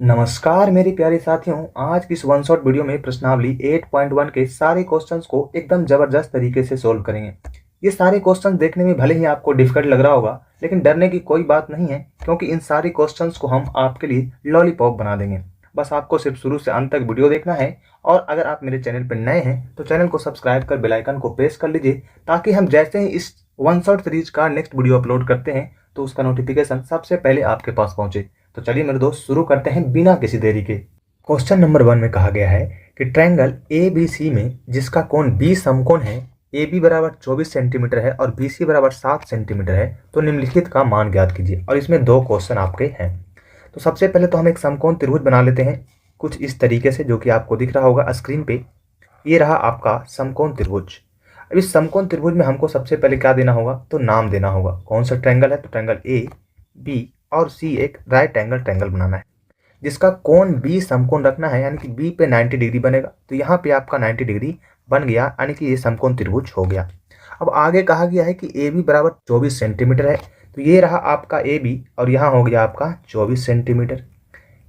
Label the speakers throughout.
Speaker 1: नमस्कार मेरे प्यारे साथियों। आज की इस वन शॉट वीडियो में प्रश्नावली 8.1 के सारे क्वेश्चंस को एकदम जबरदस्त तरीके से सोल्व करेंगे। ये सारे क्वेश्चंस देखने में भले ही आपको डिफिकल्ट लग रहा होगा, लेकिन डरने की कोई बात नहीं है, क्योंकि इन सारे क्वेश्चंस को हम आपके लिए लॉलीपॉप बना देंगे। बस आपको सिर्फ शुरू से अंत तक वीडियो देखना है। और अगर आप मेरे चैनल पर नए हैं तो चैनल को सब्सक्राइब कर बेल आइकन को प्रेस कर लीजिए, ताकि हम जैसे ही इस वन शॉट सीरीज का नेक्स्ट वीडियो अपलोड करते हैं तो उसका नोटिफिकेशन सबसे पहले आपके पास पहुंचे। तो चलिए मेरे दोस्त, शुरू करते हैं बिना किसी देरी के। क्वेश्चन नंबर 1 में कहा गया है कि ट्रायंगल ए बी सी में जिसका कोण बी समकोण है, ए बी बराबर 24 सेंटीमीटर है और बी सी बराबर 7 सेंटीमीटर है, तो निम्नलिखित का मान ज्ञात कीजिए। और इसमें दो क्वेश्चन आपके हैं। तो सबसे पहले तो हम एक समकोण त्रिभुज बना लेते हैं कुछ इस तरीके से, जो कि आपको दिख रहा होगा स्क्रीन पे। ये रहा आपका समकोण त्रिभुज। अब इस समकोण त्रिभुज में हमको सबसे पहले क्या देना होगा, तो नाम देना होगा। कौन सा ट्रायंगल है, तो ट्रायंगल ए बी और सी एक राइट एंगल ट्रायंगल बनाना है, जिसका कोण बी समकोण रखना है, यानी कि बी पे 90 डिग्री बनेगा। तो यहाँ पे आपका 90 डिग्री बन गया, यानी कि ये समकोण त्रिभुज हो गया। अब आगे कहा गया है कि ए बी बराबर 24 सेंटीमीटर है, तो ये रहा आपका ए बी और यहाँ हो गया आपका 24 सेंटीमीटर।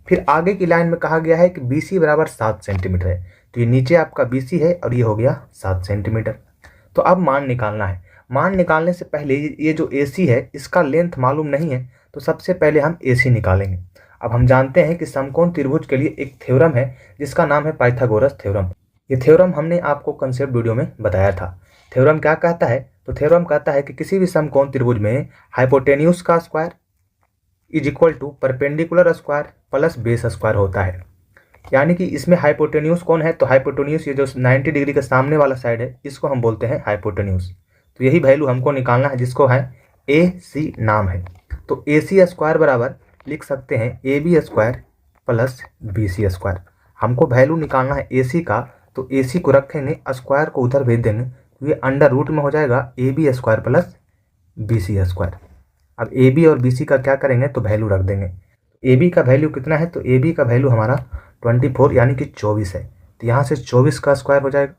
Speaker 1: फिर आगे की लाइन में कहा गया है कि बी सी बराबर 7 सेंटीमीटर है, तो ये नीचे आपका बी सी है और ये हो गया 7 सेंटीमीटर। तो अब मान निकालना है। मान निकालने से पहले ये जो ए सी है इसका लेंथ मालूम नहीं है, तो सबसे पहले हम ए सी निकालेंगे। अब हम जानते हैं कि समकोण त्रिभुज के लिए एक थ्योरम है जिसका नाम है पाइथागोरस थ्योरम। ये थ्योरम हमने आपको कंसेप्ट वीडियो में बताया था। थ्योरम क्या कहता है, तो थ्योरम कहता है कि किसी भी समकोण त्रिभुज में हाइपोटेन्यूज का square is equal to perpendicular square plus base square होता है। यानी कि इसमें हाइपोटेन्यूज कौन है, तो हाइपोटेन्यूज ये जो 90 डिग्री के सामने वाला साइड है, इसको हम बोलते हैं हाइपोटेन्यूज। तो यही वैल्यू हमको निकालना है, जिसको है ए सी नाम है। तो ए सी स्क्वायर बराबर लिख सकते हैं A B square plus B C square. हमको वैल्यू निकालना है ए सी का, तो ए सी को रखेंगे, स्क्वायर को उधर भेज देंगे, तो ये अंडर रूट में हो जाएगा A B square plus B C square. अब ए बी और बी सी का क्या करेंगे, तो वैल्यू रख देंगे। ए बी का वैल्यू कितना है, तो ए बी का वैल्यू हमारा 24 यानी कि 24 है, तो यहाँ से 24 का स्क्वायर हो जाएगा,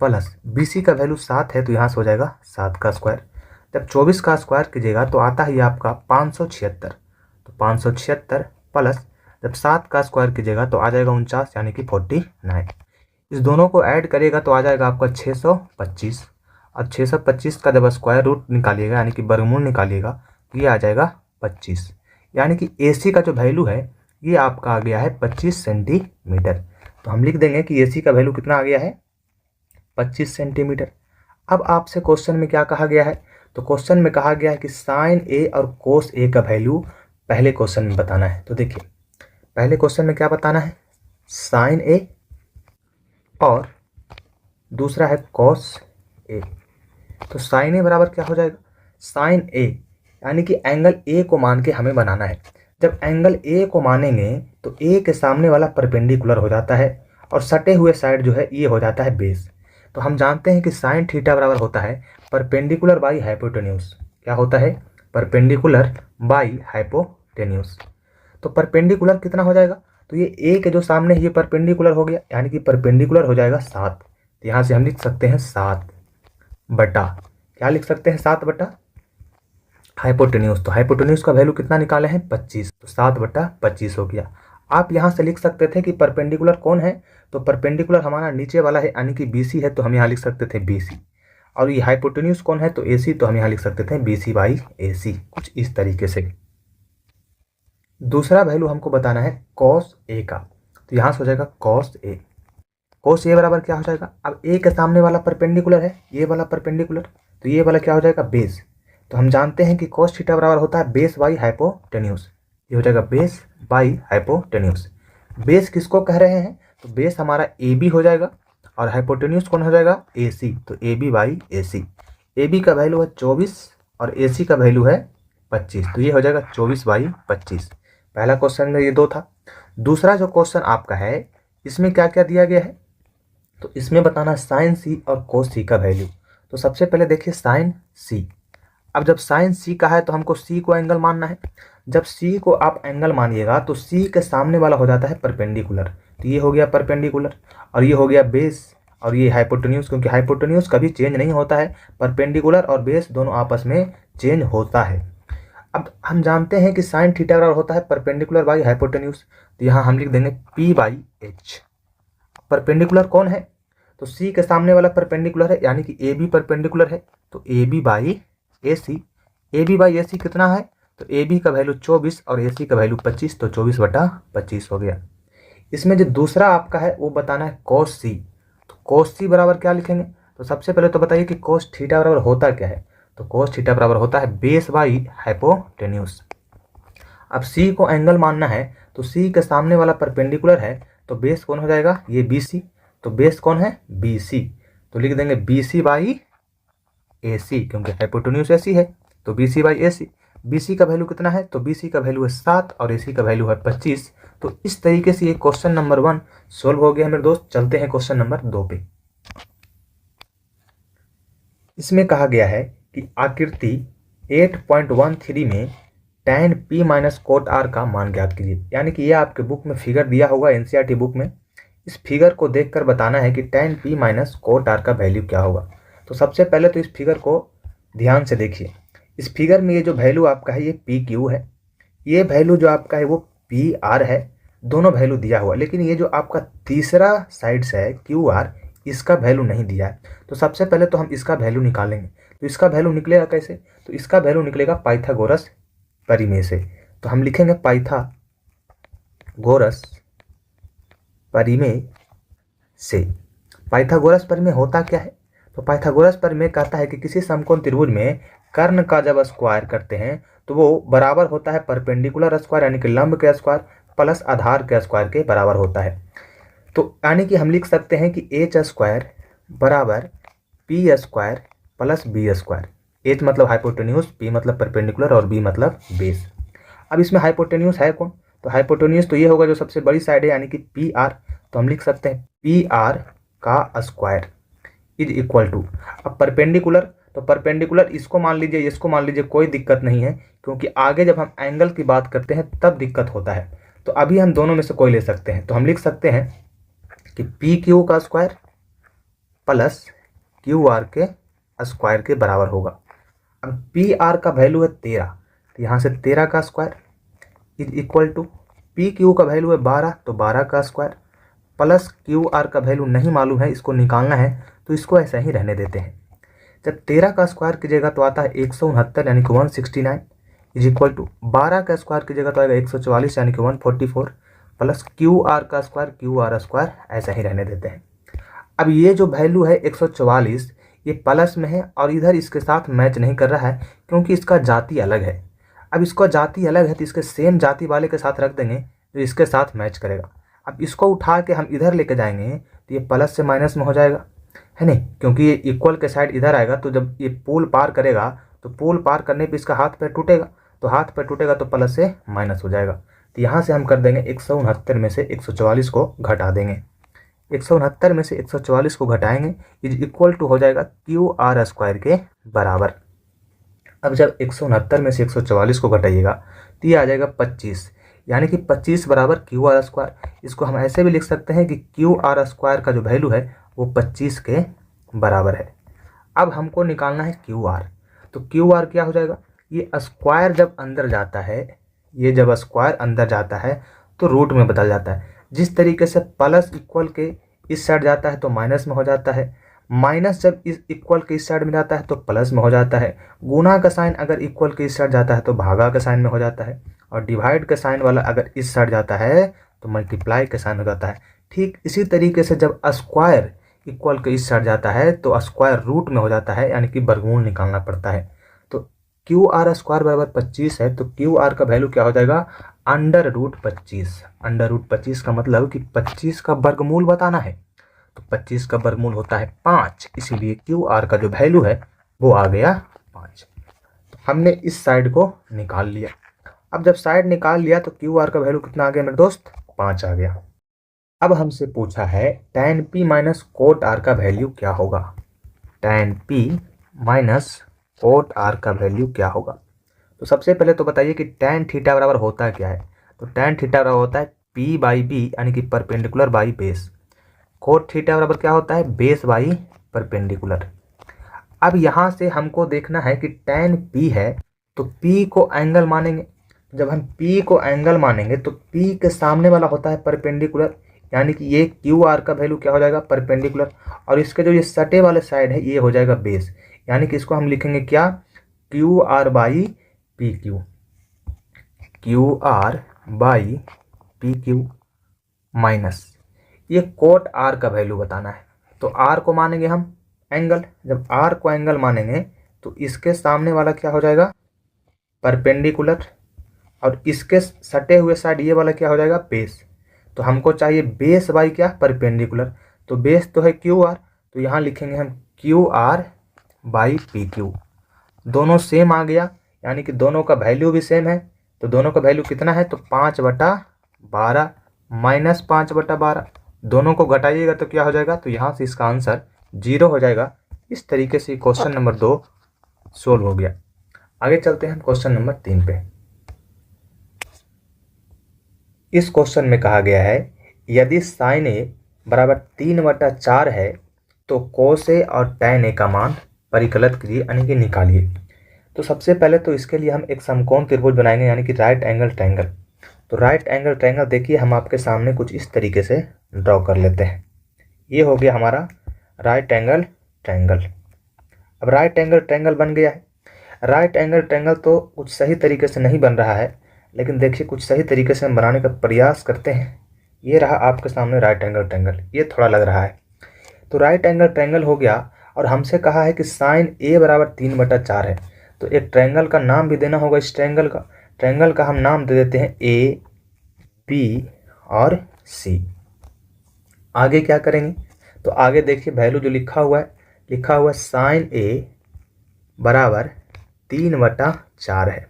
Speaker 1: प्लस बी सी का वैल्यू 7 है, तो यहाँ से हो जाएगा 7 का स्क्वायर। जब 24 का स्क्वायर कीजिएगा तो आता है आपका 576, तो 576 प्लस जब 7 का स्क्वायर कीजिएगा तो आ जाएगा 49 यानी कि 49। इस दोनों को ऐड करिएगा तो आ जाएगा आपका 625, और 625 का जब स्क्वायर रूट निकालिएगा यानी कि वर्गमूल निकालिएगा तो ये आ जाएगा 25। यानी कि ए सी का जो वैल्यू है ये आपका आ गया है 25 सेंटीमीटर। तो हम लिख देंगे कि ए सी का वैल्यू कितना आ गया है, 25 सेंटीमीटर। अब आपसे क्वेश्चन में क्या कहा गया है, तो क्वेश्चन में कहा गया है कि साइन ए और कोस ए का वैल्यू पहले क्वेश्चन में बताना है। तो देखिए पहले क्वेश्चन में क्या बताना है, साइन ए और दूसरा है कोस ए। तो साइन ए बराबर क्या हो जाएगा, साइन ए यानी कि एंगल ए को मान के हमें बनाना है। जब एंगल ए को मानेंगे तो ए के सामने वाला परपेंडिकुलर हो जाता है और सटे हुए साइड जो है ये हो जाता है बेस। तो हम जानते हैं कि साइन थीटा बराबर होता है परपेंडिकुलर बाई हाइपोटेन्यूज। क्या होता है, परपेंडिकुलर बाई हाइपोटेन्यूज। तो परपेंडिकुलर कितना हो जाएगा, तो ये ए के जो सामने ये परपेंडिकुलर हो गया, यानी कि परपेंडिकुलर हो जाएगा 7। तो यहाँ से हम लिख सकते हैं 7 बटा, क्या लिख सकते हैं, 7 बटा हाइपोटेन्यूज। तो हाइपोटेन्यूज का वैल्यू कितना निकाले हैं, 25, तो 7 बटा 25 हो गया। आप यहाँ से लिख सकते थे कि परपेंडिकुलर कौन है, तो परपेंडिकुलर हमारा नीचे वाला है यानी कि बी सी है, तो हम यहाँ लिख सकते थे बी सी। और ये हाइपोटेन्यूज कौन है, तो ए सी, तो हम यहाँ लिख सकते थे बी सी बाई ए सी, कुछ इस तरीके से। दूसरा वैल्यू हमको बताना है कॉस ए का, तो यहाँ से हो जाएगा कॉस ए। कॉस ए बराबर क्या हो जाएगा, अब ए के सामने वाला परपेंडिकुलर है ये वाला परपेंडिकुलर, तो ये वाला क्या हो जाएगा, बेस। तो हम जानते हैं कि कॉस थीटा बराबर होता है बेस बाई हाइपोटेन्यूज। ये हो जाएगा बेस बाई हाइपोटेन्यूज। बेस किसको कह रहे हैं, तो बेस हमारा ए बी हो जाएगा और हाइपोटेन्यूज कौन हो जाएगा, ए सी, तो A B by A C. A B का वैल्यू है 24 और ए सी का वैल्यू है 25, तो ये हो जाएगा 24 बाई 25। पहला क्वेश्चन में ये दो था। दूसरा जो क्वेश्चन आपका है इसमें क्या क्या दिया गया है, तो इसमें बताना साइन सी और कोस सी का वैल्यू। तो सबसे पहले देखिए साइन सी। अब जब साइन सी का है तो हमको सी को एंगल मानना है। जब सी को आप एंगल मानिएगा तो सी के सामने वाला हो जाता है परपेंडिकुलर, तो ये हो गया परपेंडिकुलर और ये हो गया बेस और ये हाइपोटेन्यूज, क्योंकि हाइपोटेन्यूज कभी चेंज नहीं होता है, परपेंडिकुलर और बेस दोनों आपस में चेंज होता है। अब हम जानते हैं कि साइन थीटा बराबर होता है परपेंडिकुलर बाई हाइपोटेन्यूज, तो यहाँ हम लिख देंगे पी बाई एच। परपेंडिकुलर कौन है, तो सी के सामने वाला परपेंडिकुलर है, यानी कि ए बी परपेंडिकुलर है, तो A B by A C. A B by A C कितना है, तो ए बी का वैल्यू 24 और ए सी का वैल्यू 25, तो 24/25 हो गया। इसमें जो दूसरा आपका है वो बताना है कोस सी। तो कोस सी बराबर क्या लिखेंगे, तो सबसे पहले तो बताइए कि कोस थीटा बराबर होता क्या है, तो कोस थीटा बराबर होता है बेस बाई हाइपोटेन्यूज। अब सी को एंगल मानना है, तो सी के सामने वाला परपेंडिकुलर है, तो बेस कौन हो जाएगा, ये बी सी। तो बेस कौन है, बी सी, तो लिख देंगे बी सी बाई ए सी, क्योंकि हाइपोटेन्यूज ऐसी है, तो B C by A C. B C का वैल्यू कितना है, तो बी सी का वैल्यू है 7 और ए सी का वैल्यू है 25। तो इस तरीके से ये क्वेश्चन नंबर 1 सोल्व हो गया मेरे दोस्त। चलते हैं क्वेश्चन नंबर 2 पे। इसमें कहा गया है कि आकृति 8.13 में tan p minus cot r का मान ज्ञात कीजिए। यानी कि ये आपके बुक में फिगर दिया होगा, एनसीईआरटी बुक में। इस फिगर को देखकर बताना है कि tan p minus cot r का वैल्यू क्या होगा। तो सबसे पहले तो इस फिगर को ध्यान से देखिए। इस फिगर में ये जो वैल्यू आपका है ये पी क्यू है, ये वैल्यू जो आपका है वो पी आर है, दोनों वैल्यू दिया हुआ। लेकिन ये जो आपका तीसरा साइड से है क्यू आर, इसका वैल्यू नहीं दिया है। तो सबसे पहले तो हम इसका वैल्यू निकालेंगे। तो इसका वैल्यू निकलेगा कैसे, तो इसका वैल्यू निकलेगा पाइथागोरस परिमेय से। तो हम लिखेंगे पाइथागोरस परिमेय से। पाइथागोरस परिमेय होता क्या है, तो पाइथागोरस परिमेय कहता है कि किसी समकोण त्रिभुज में कर्ण का जब स्क्वायर करते हैं तो वो बराबर होता है परपेंडिकुलर स्क्वायर यानी कि लंब के स्क्वायर प्लस आधार के स्क्वायर के बराबर होता है। तो यानी कि हम लिख सकते हैं कि एच स्क्वायर बराबर P square plus B square. H मतलब हाइपोटेन्यूज, पी मतलब परपेंडिकुलर और बी मतलब बेस। अब इसमें हाइपोटेन्यूज है कौन, तो हाइपोटेन्यूज तो ये होगा जो सबसे बड़ी साइड है यानी कि पी आर। तो हम लिख सकते हैं पी आर का स्क्वायर इज इक्वल टू, अब परपेंडिकुलर, तो परपेंडिकुलर इसको मान लीजिए, इसको मान लीजिए, कोई दिक्कत नहीं है, क्योंकि आगे जब हम एंगल की बात करते हैं तब दिक्कत होता है। तो अभी हम दोनों में से कोई ले सकते हैं। तो हम लिख सकते हैं कि पी क्यू का स्क्वायर प्लस क्यू आर के स्क्वायर के बराबर होगा। अब पी आर का वैल्यू है 13, तो यहाँ से 13 का square is equal to P Q का वैल्यू है 12, तो 12 का स्क्वायर प्लस क्यू आर का वैल्यू नहीं मालूम है, इसको निकालना है, तो इसको ऐसा ही रहने देते हैं। जब 13 का स्क्वायर कीजिएगा तो आता है 169 यानी कि 169 इज इक्वल टू 12 का स्क्वायर कीजिएगा तो आएगा 144 यानी कि 144 प्लस क्यू आर का स्क्वायर ऐसा ही रहने देते हैं। अब ये जो वैल्यू है 144 ये प्लस में है और इधर इसके साथ मैच नहीं कर रहा है क्योंकि इसका जाति अलग है। अब इसका जाति अलग है तो इसके सेम जाति वाले के साथ रख देंगे जो इसके साथ मैच करेगा। अब इसको उठा के हम इधर लेके जाएंगे तो ये प्लस से माइनस में हो जाएगा, है नहीं, क्योंकि ये इक्वल के साइड इधर आएगा। तो जब ये पोल पार करेगा तो पोल पार करने पे इसका हाथ पैर टूटेगा, तो हाथ पैर टूटेगा तो प्लस से माइनस हो जाएगा। तो यहाँ से हम कर देंगे 169 में से 144 को घटा देंगे। 169 में से 144 को घटाएंगे इज इक्वल टू हो जाएगा क्यू आर स्क्वायर के बराबर। अब जब 169 में से 144 को घटाइएगा तो ये आ जाएगा 25, यानी कि 25 बराबर क्यू आर स्क्वायर। इसको हम ऐसे भी लिख सकते हैं कि क्यू आर स्क्वायर का जो वैल्यू है वो 25 के बराबर है। अब हमको निकालना है क्यू आर, तो क्यू आर क्या हो जाएगा, ये स्क्वायर जब अंदर जाता है, ये जब स्क्वायर अंदर जाता है तो रूट में बदल जाता है। जिस तरीके से प्लस इक्वल के इस साइड जाता है तो माइनस में हो जाता है, माइनस जब इस इक्वल के इस साइड में जाता है तो प्लस में हो जाता है, गुना का साइन अगर इक्वल के इस साइड जाता है तो भागा का साइन में हो जाता है, और डिवाइड का साइन वाला अगर इस साइड जाता है तो मल्टीप्लाई का साइन हो जाता है। ठीक इसी तरीके से जब स्क्वायर इक्वल के इस साइड जाता है तो स्क्वायर रूट में हो जाता है, यानी कि वर्गमूल निकालना पड़ता है। तो क्यू आर स्क्वायर बराबर 25 है, तो क्यू आर का वैल्यू क्या हो जाएगा, अंडर रूट 25। अंडर रूट 25 का मतलब कि 25 का वर्गमूल बताना है, तो 25 का वर्गमूल होता है 5, इसीलिए क्यू आर का जो वैल्यू है वो आ गया 5। हमने इस साइड को निकाल लिया। अब जब साइड निकाल लिया तो क्यू आर का वैल्यू कितना आ गया मेरे दोस्त, 5 आ गया। अब हमसे पूछा है tan p minus cot r का वैल्यू क्या होगा। tan p minus cot r का वैल्यू क्या होगा, तो सबसे पहले तो बताइए कि tan थीटा बराबर होता क्या है। तो tan थीटा बराबर होता है p बाई बी यानी कि perpendicular by base. Cot theta बराबर क्या होता है, बेस बाई परपेंडिकुलर। अब यहाँ से हमको देखना है कि tan p है तो P को एंगल मानेंगे। जब हम P को एंगल मानेंगे तो P के सामने वाला होता है परपेंडिकुलर, यानी कि ये QR का वैल्यू क्या हो जाएगा, परपेंडिकुलर, और इसके जो ये सटे वाले साइड है ये हो जाएगा बेस, यानी कि इसको हम लिखेंगे क्या, QR by PQ, QR by PQ minus ये कोट R का वैल्यू बताना है। तो R को मानेंगे हम एंगल, जब R को एंगल मानेंगे तो इसके सामने वाला क्या हो जाएगा, परपेंडिकुलर, और इसके सटे हुए साइड ये वाला क्या हो जाएगा, बेस। तो हमको चाहिए बेस बाई क्या, परपेंडिकुलर। तो बेस तो है QR, तो यहाँ लिखेंगे हम QR बाई PQ। दोनों सेम आ गया, यानी कि दोनों का वैल्यू भी सेम है। तो दोनों का वैल्यू कितना है, तो 5/12 माइनस 5/12, दोनों को घटाइएगा तो क्या हो जाएगा, तो यहाँ से इसका आंसर 0 हो जाएगा। इस तरीके से क्वेश्चन नंबर 2 सोल्व हो गया। आगे चलते हैं क्वेश्चन नंबर 3 पे। इस क्वेश्चन में कहा गया है यदि साइन ए बराबर 3/4 है तो कोस ए और टैन ए का मान परिकलित कीजिए, यानी कि निकालिए। तो सबसे पहले तो इसके लिए हम एक समकोण त्रिभुज बनाएंगे, यानी कि राइट एंगल ट्रायंगल। तो राइट एंगल ट्रायंगल देखिए हम आपके सामने कुछ इस तरीके से ड्रॉ कर लेते हैं। ये हो गया हमारा राइट एंगल ट्रायंगल। अब राइट एंगल ट्रायंगल बन गया है। राइट एंगल ट्रायंगल तो कुछ सही तरीके से नहीं बन रहा है, लेकिन देखिए कुछ सही तरीके से हम बनाने का प्रयास करते हैं। ये रहा आपके सामने राइट एंगल ट्रायंगल, ये थोड़ा लग रहा है। तो राइट एंगल ट्रायंगल हो गया, और हमसे कहा है कि साइन ए बराबर 3/4 है। तो एक ट्रायंगल का नाम भी देना होगा। इस ट्रायंगल का हम नाम दे देते हैं A, B और C। आगे क्या करेंगे, तो आगे देखिए वैल्यू जो लिखा हुआ है साइन ए बराबर 3/4 है।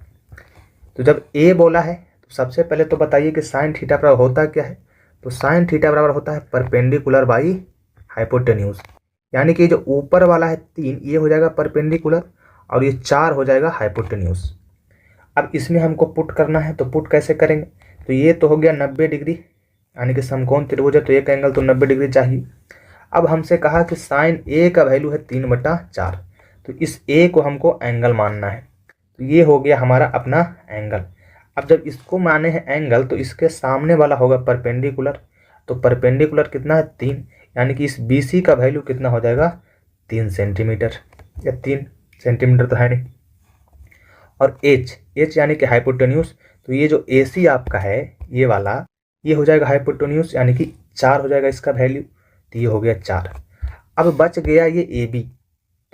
Speaker 1: तो जब A बोला है तो सबसे पहले तो बताइए कि साइन थीटा बराबर होता क्या है। तो साइन थीटा बराबर होता है परपेंडिकुलर बाई हाइपोटेन्यूज, यानी कि जो ऊपर वाला है 3 ये हो जाएगा परपेंडिकुलर, और ये 4 हो जाएगा हाइपोटेन्यूज। अब इसमें हमको पुट करना है, तो पुट कैसे करेंगे, तो ये तो हो गया 90 डिग्री, यानी कि समकोण त्रिभुज है तो एक एंगल तो 90 डिग्री चाहिए। अब हमसे कहा कि साइन ए का वैल्यू है 3/4, तो इस ए को हमको एंगल मानना है। तो ये हो गया हमारा अपना एंगल। अब जब इसको माने हैं एंगल तो इसके सामने वाला होगा परपेंडिकुलर। तो परपेंडिकुलर कितना है, 3, यानी कि इस BC का वैल्यू कितना हो जाएगा, 3 सेंटीमीटर, या 3 सेंटीमीटर तो है नहीं। और H यानी कि हाइपोटेन्यूज, तो ये जो AC आपका है ये वाला, ये हो जाएगा हाइपोटेन्यूज, यानी कि 4 हो जाएगा इसका वैल्यू। तो ये हो गया 4। अब बच गया ये AB।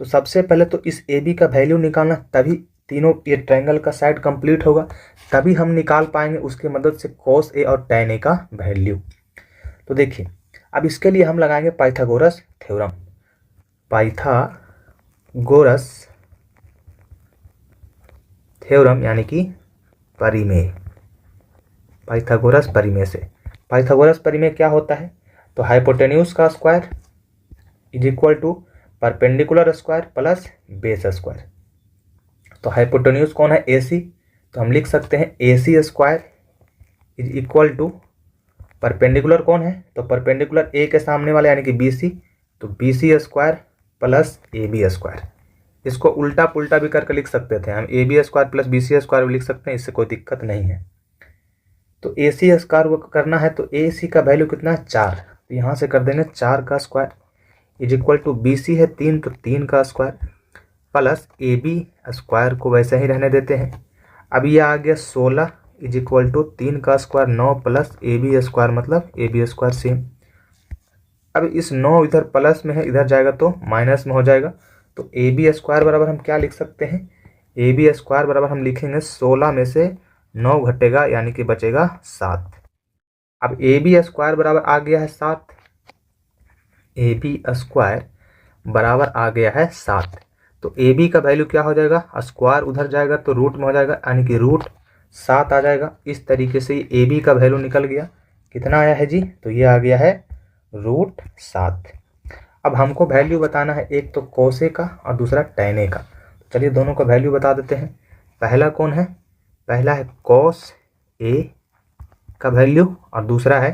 Speaker 1: तो सबसे पहले तो इस AB का वैल्यू निकालना, तभी तीनों ये ट्रायंगल का साइड कंप्लीट होगा, तभी हम निकाल पाएंगे उसके मदद से कोस ए और टैन ए का वैल्यू। तो देखिए अब इसके लिए हम लगाएंगे पाइथागोरस थ्योरम। पाइथागोरस थ्योरम यानी कि परिमेय, पाइथागोरस परिमेय से। पाइथागोरस परिमेय क्या होता है, तो हाइपोटेन्यूज का square is equal to perpendicular square plus base square. तो हाइपोटेन्यूज कौन है, AC, तो हम लिख सकते हैं AC square is equal to perpendicular कौन है, तो परपेंडिकुलर A के सामने वाले यानी कि BC, तो BC square plus AB square. इसको उल्टा पुल्टा भी करके लिख सकते थे हम, AB square plus BC square भी लिख सकते हैं, इससे कोई दिक्कत नहीं है। तो AC स्क्वायर करना है तो AC का वैल्यू कितना है, 4, तो यहाँ से कर देंगे 4 का square is equal to BC है 3, तो 3 का स्क्वायर प्लस AB स्क्वायर को वैसे ही रहने देते हैं। अब ये आ गया 16 इज इक्वल टू 3 का स्क्वायर 9 प्लस AB स्क्वायर, मतलब AB स्क्वायर सेम। अब इस 9 इधर प्लस में है, इधर जाएगा तो माइनस में हो जाएगा। तो AB स्क्वायर बराबर हम क्या लिख सकते हैं, AB स्क्वायर बराबर हम लिखेंगे 16 में से 9 घटेगा यानी कि बचेगा 7। अब AB स्क्वायर बराबर आ गया है 7, AB स्क्वायर बराबर आ गया है 7। तो AB का वैल्यू क्या हो जाएगा, स्क्वायर उधर जाएगा तो रूट में हो जाएगा, यानी कि √7 आ जाएगा। इस तरीके से AB का वैल्यू निकल गया। कितना आया है जी, तो ये आ गया है √7। अब हमको वैल्यू बताना है, एक तो कोस ए का और दूसरा टैन ए का। चलिए दोनों का वैल्यू बता देते हैं। पहला कौन है, पहला है कोस ए का वैल्यू और दूसरा है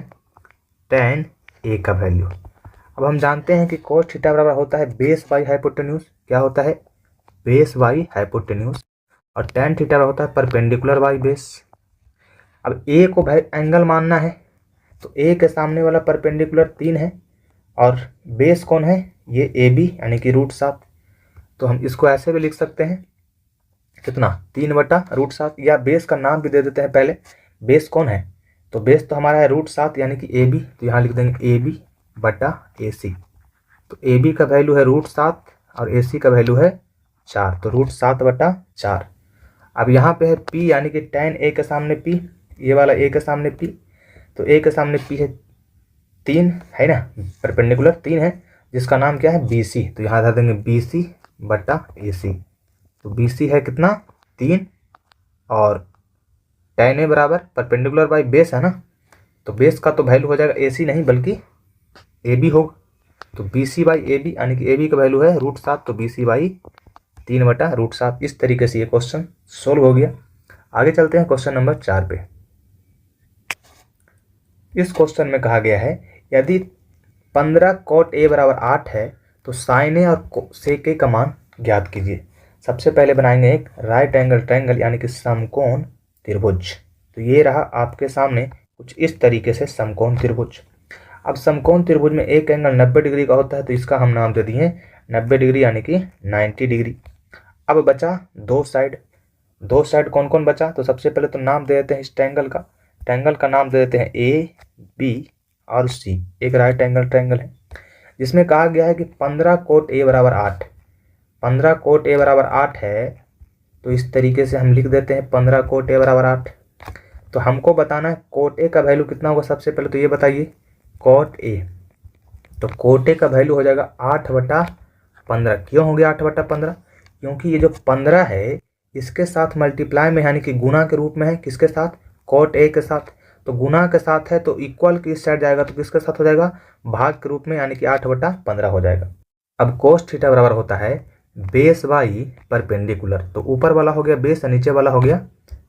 Speaker 1: टैन ए का वैल्यू। अब हम जानते हैं कि कोस थीटा बराबर होता है बेस बाई हाइपोटेन्यूज। क्या होता है, बेस बाई हाइपोटेन्यूज। और tan थीटा होता है परपेंडिकुलर बाई बेस। अब ए को भाई एंगल मानना है, तो ए के सामने वाला परपेंडिकुलर 3 है और बेस कौन है, ये ए बी यानी कि √7। तो हम इसको ऐसे भी लिख सकते हैं, कितना, 3/√7, या बेस का नाम भी दे देते हैं पहले। बेस कौन है, तो बेस तो हमारा है √7 यानी कि ए बी, तो यहाँ लिख देंगे ए बी बटा ए सी। तो ए बी का वैल्यू है √7 और ए सी का वैल्यू है 4, तो √7/4। अब यहाँ पे है P यानी कि tan ए के सामने P, ये वाला ए के सामने P, तो ए के सामने P है 3 है ना, परपेंडिकुलर 3 है जिसका नाम क्या है BC, तो यहाँ धर देंगे BC बटा AC। तो BC है कितना, 3, और tan ए बराबर परपेंडिकुलर बाई बेस है ना, तो बेस का तो वैल्यू हो जाएगा AC नहीं बल्कि AB होगा, तो BC बाई AB यानी कि AB का वैल्यू है √7, तो BC बाई 3/√7। इस तरीके से ये क्वेश्चन सोल्व हो गया। आगे चलते हैं क्वेश्चन नंबर 4 पे। इस क्वेश्चन में कहा गया है यदि 15 cot A बराबर 8 है तो sin A और sec A का मान ज्ञात कीजिए। सबसे पहले बनाएंगे एक राइट एंगल ट्रायंगल यानी कि समकोण त्रिभुज। तो ये रहा आपके सामने कुछ इस तरीके से समकोण त्रिभुज। अब समकोण त्रिभुज में एक एंगल 90 डिग्री का होता है, तो इसका हम नाम दे दिए 90 डिग्री यानी कि 90 डिग्री। अब बचा दो साइड कौन कौन बचा, तो सबसे पहले तो नाम दे देते हैं इस ट्रायंगल का नाम दे देते हैं ए बी और सी। एक राइट एंगल ट्रायंगल है जिसमें कहा गया है कि 15 cot A बराबर 8, 15 cot A बराबर 8 है, तो इस तरीके से हम लिख देते हैं 15 cot A बराबर 8। तो हमको बताना है cot A का वैल्यू कितना होगा, सबसे पहले तो ये बताइए cot A, तो cot A का वैल्यू हो जाएगा 8/15। क्यों हो गया 8/15, क्योंकि ये जो 15 है इसके साथ मल्टीप्लाई में यानी कि गुणा के रूप में है, किसके साथ, cot A के साथ, तो गुना के साथ है तो इक्वल की इस साइड जाएगा तो किसके साथ हो जाएगा, भाग के रूप में, यानी कि 8/15 हो जाएगा। अब cos थीटा बराबर होता है बेस बाई परपेंडिकुलर, तो ऊपर वाला हो गया बेस और नीचे वाला हो गया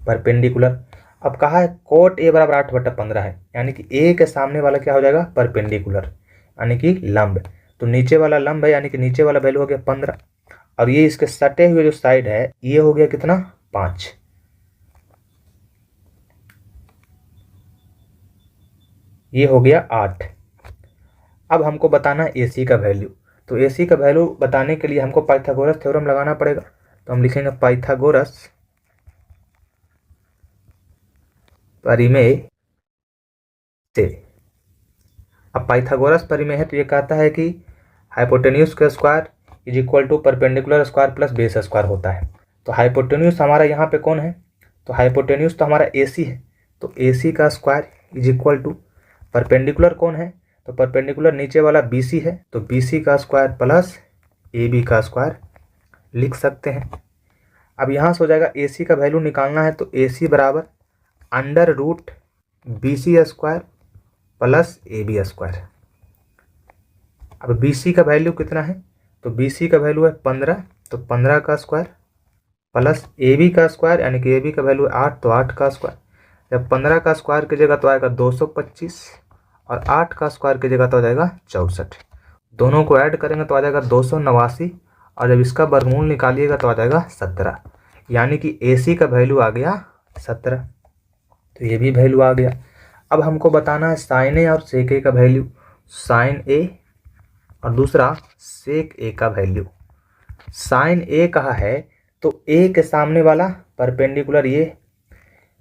Speaker 1: परपेंडिकुलर। अब कहा है cot A बराबर 8/15 है, यानी कि A के सामने वाला क्या हो जाएगा, परपेंडिकुलर यानी कि लंब, तो नीचे वाला लंब है यानी कि नीचे वाला वैल्यू हो गया 15, और ये इसके सटे हुए जो साइड है ये हो गया कितना, 5। ये हो गया 8। अब हमको बताना है AC का वैल्यू, तो AC का वैल्यू बताने के लिए हमको पाइथागोरस थ्योरम लगाना पड़ेगा। तो हम लिखेंगे पाइथागोरस परिमेय से। अब पाइथागोरस परिमेय है तो ये कहता है कि हाइपोटेन्यूज का square is equal to perpendicular square plus base square होता है। तो हाइपोटेन्यूज हमारा यहाँ पे कौन है, तो हाइपोटेन्यूज तो हमारा AC है, तो AC का square is equal to perpendicular कौन है, तो परपेंडिकुलर नीचे वाला BC है, तो BC का स्क्वायर प्लस AB का स्क्वायर लिख सकते हैं। अब यहाँ से हो जाएगा AC का वैल्यू निकालना है, तो AC बराबर √BC square plus AB square. अब BC का वैल्यू कितना है, तो BC का वैल्यू है 15, तो 15 का स्क्वायर प्लस AB का स्क्वायर यानी कि AB का वैल्यू है 8, तो 8 का स्क्वायर। जब 15 का स्क्वायर की जगह तो आएगा 225 और 8 का स्क्वायर की जगह तो आ जाएगा 64। दोनों को ऐड करेंगे तो आ जाएगा 289, और जब इसका वर्गमूल निकालिएगा तो आ जाएगा 17, यानी कि AC का वैल्यू आ गया 17। तो ये भी वैल्यू आ गया। अब हमको बताना है साइन A और सेक A का वैल्यू, साइन A और दूसरा सेक A का वैल्यू। साइन A कहा है तो A के सामने वाला परपेंडिकुलर ये,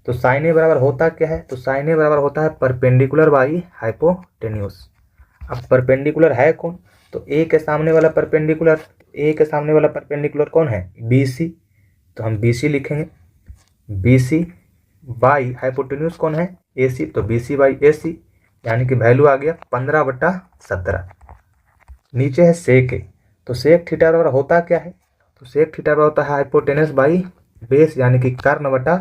Speaker 1: तो साइन A बराबर होता क्या है, तो साइन A बराबर होता है परपेंडिकुलर बाई हाइपोटेन्यूज। अब परपेंडिकुलर है कौन, तो A के सामने वाला परपेंडिकुलर, A के सामने वाला परपेंडिकुलर कौन है, BC, तो हम BC लिखेंगे, BC बाई हाइपोटेन्यूज कौन है, AC, तो BC बाई AC, यानी कि वैल्यू आ गया 15/17। नीचे है सेक A, तो सेक थीटा बराबर होता क्या है, तो सेक थीटा बराबर होता है हाइपोटेनस बाई बेस यानी कि कर्ण बटा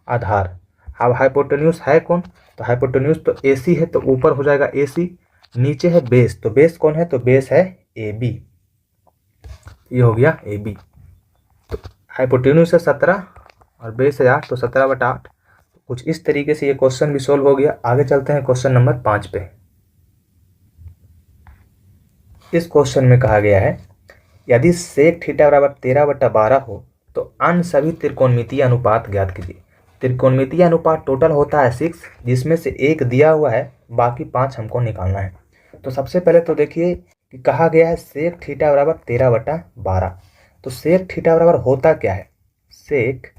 Speaker 1: आधार। अब हाइपोटेन्यूज है कौन, तो हाइपोटेन्यूज तो AC है, तो ऊपर हो जाएगा AC, नीचे है बेस, तो बेस कौन है, तो बेस है AB, ये हो गया AB। तो हाइपोटेन्यूज है 17 और बेस है 8, तो 17/8। कुछ इस तरीके से ये क्वेश्चन भी सोल्व हो गया। आगे चलते हैं क्वेश्चन नंबर 5 पे। इस क्वेश्चन में कहा गया है यदि सेक थीटा बराबर 13/12 हो तो अन्य सभी त्रिकोणमितीय अनुपात ज्ञात कीजिए। त्रिकोणमितीय अनुपात टोटल होता है 6, जिसमें से एक दिया हुआ है, बाकी 5 हमको निकालना है। तो सबसे पहले तो देखिए कि कहा गया है सेक थीटा बराबर 13/12। तो सेक थीटा बराबर होता क्या है, सेक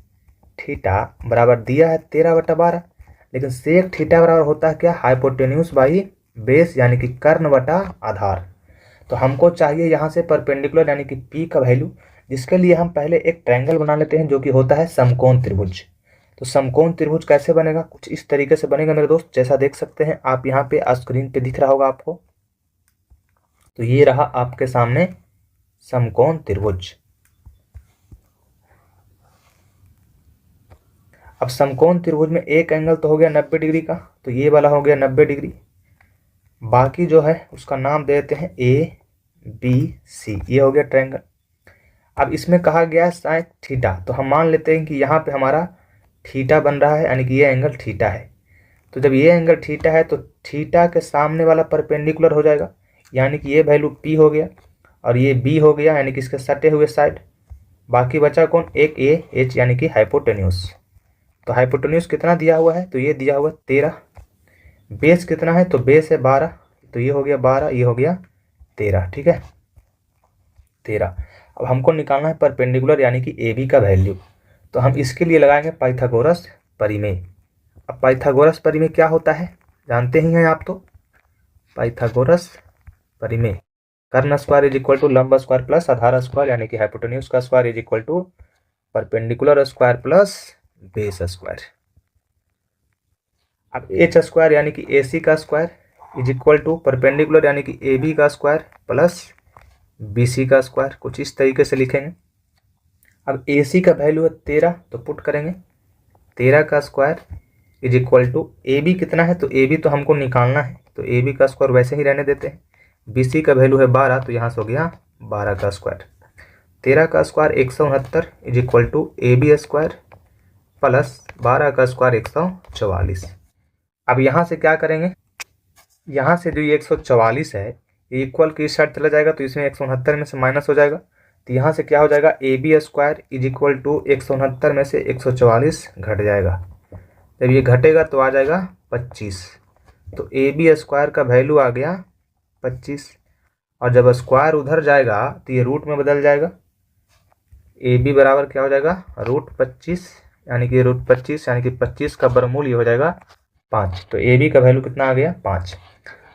Speaker 1: थीटा बराबर दिया है 13/12, लेकिन सेक थीटा बराबर होता है क्या, हाइपोटेन्यूज बाई बेस यानी कि कर्ण बटा आधार। तो हमको चाहिए यहाँ से परपेंडिकुलर यानी कि पी का वैल्यू, जिसके लिए हम पहले एक ट्रायंगल बना लेते हैं जो कि होता है समकोण त्रिभुज। तो समकोण त्रिभुज कैसे बनेगा, कुछ इस तरीके से बनेगा मेरे दोस्त, जैसा देख सकते हैं आप यहाँ पे स्क्रीन पे दिख रहा होगा आपको। तो ये रहा आपके सामने समकोण त्रिभुज। अब समकोण त्रिभुज में एक एंगल तो हो गया 90 डिग्री का, तो ये वाला हो गया 90 डिग्री। बाकी जो है उसका नाम दे देते हैं ABC, ये हो गया ट्रायंगल। अब इसमें कहा गया है साइन थीटा, तो हम मान लेते हैं कि यहाँ पे हमारा थीटा बन रहा है, यानी कि ये एंगल थीटा है। तो जब ये एंगल थीटा है तो थीटा के सामने वाला परपेंडिकुलर हो जाएगा, यानी कि ये वैल्यू P हो गया और ये B हो गया, यानी कि इसके सटे हुए साइड। बाकी बचा कौन, एक AH यानी कि हाइपोटेन्यूज। तो हाइपोटेन्यूज कितना दिया हुआ है, तो ये दिया हुआ 13। बेस कितना है, तो बेस है 12, तो ये हो गया 12, ये हो गया 13, ठीक है 13। अब हमको निकालना है परपेंडिकुलर यानी कि AB का वैल्यू। तो हम इसके लिए लगाएंगे पाइथागोरस परिमेय। अब पाइथागोरस परिमेय क्या होता है, जानते ही हैं आप। तो पाइथागोरस परिमेय, कर्ण स्क्वायर इज इक्वल टू लंब स्क्वायर प्लस आधार स्क्वायर यानी कि हाइपोटेन्यूज का square is equal to perpendicular square plus base square. अब एच स्क्वायर यानी कि AC का square is equal to perpendicular यानी कि AB का स्क्वायर प्लस BC का स्क्वायर, कुछ इस तरीके से लिखेंगे। अब AC का वैल्यू है 13, तो पुट करेंगे 13 का square is equal to AB कितना है, तो AB तो हमको निकालना है, तो AB का स्क्वायर वैसे ही रहने देते हैं। BC का वैल्यू है 12, तो यहाँ से हो गया 12 का स्क्वायर। 13 का square 169 is equal to AB square plus 12 का स्क्वायर 144। अब यहाँ से क्या करेंगे, यहाँ से जो ये 144 है ये इक्वल की इस साइड चला जाएगा, तो इसमें 169 में से माइनस हो जाएगा। तो यहाँ से क्या हो जाएगा, AB square is equal to 169 में से 144 घट जाएगा। जब ये घटेगा तो आ जाएगा 25। तो AB स्क्वायर का वैल्यू आ गया 25, और जब स्क्वायर उधर जाएगा तो ये रूट में बदल जाएगा। AB बराबर क्या हो जाएगा, √25, यानी कि √25 यानी कि 25 का वर्गमूल ये हो जाएगा 5। तो AB का वैल्यू कितना आ गया, 5।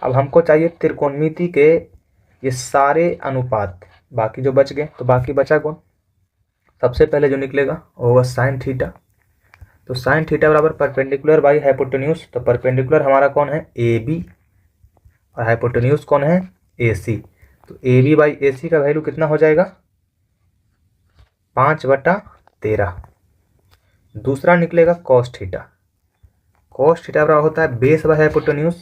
Speaker 1: अब हमको चाहिए त्रिकोणमिति के ये सारे अनुपात, बाकी जो बच गए। तो बाकी बचा कौन, सबसे पहले जो निकलेगा वो होगा साइन थीटा। तो साइन थीटा बराबर परपेंडिकुलर बाई हाइपोटेन्यूज। तो परपेंडिकुलर हमारा कौन है, AB, और हाइपोटेन्यूज कौन है, AC। तो AB बाई AC का वैल्यू कितना हो जाएगा, 5/13। दूसरा निकलेगा कॉस थीटा। कॉस थीटा बराबर होता है बेस बाई हाइपोटेन्यूज।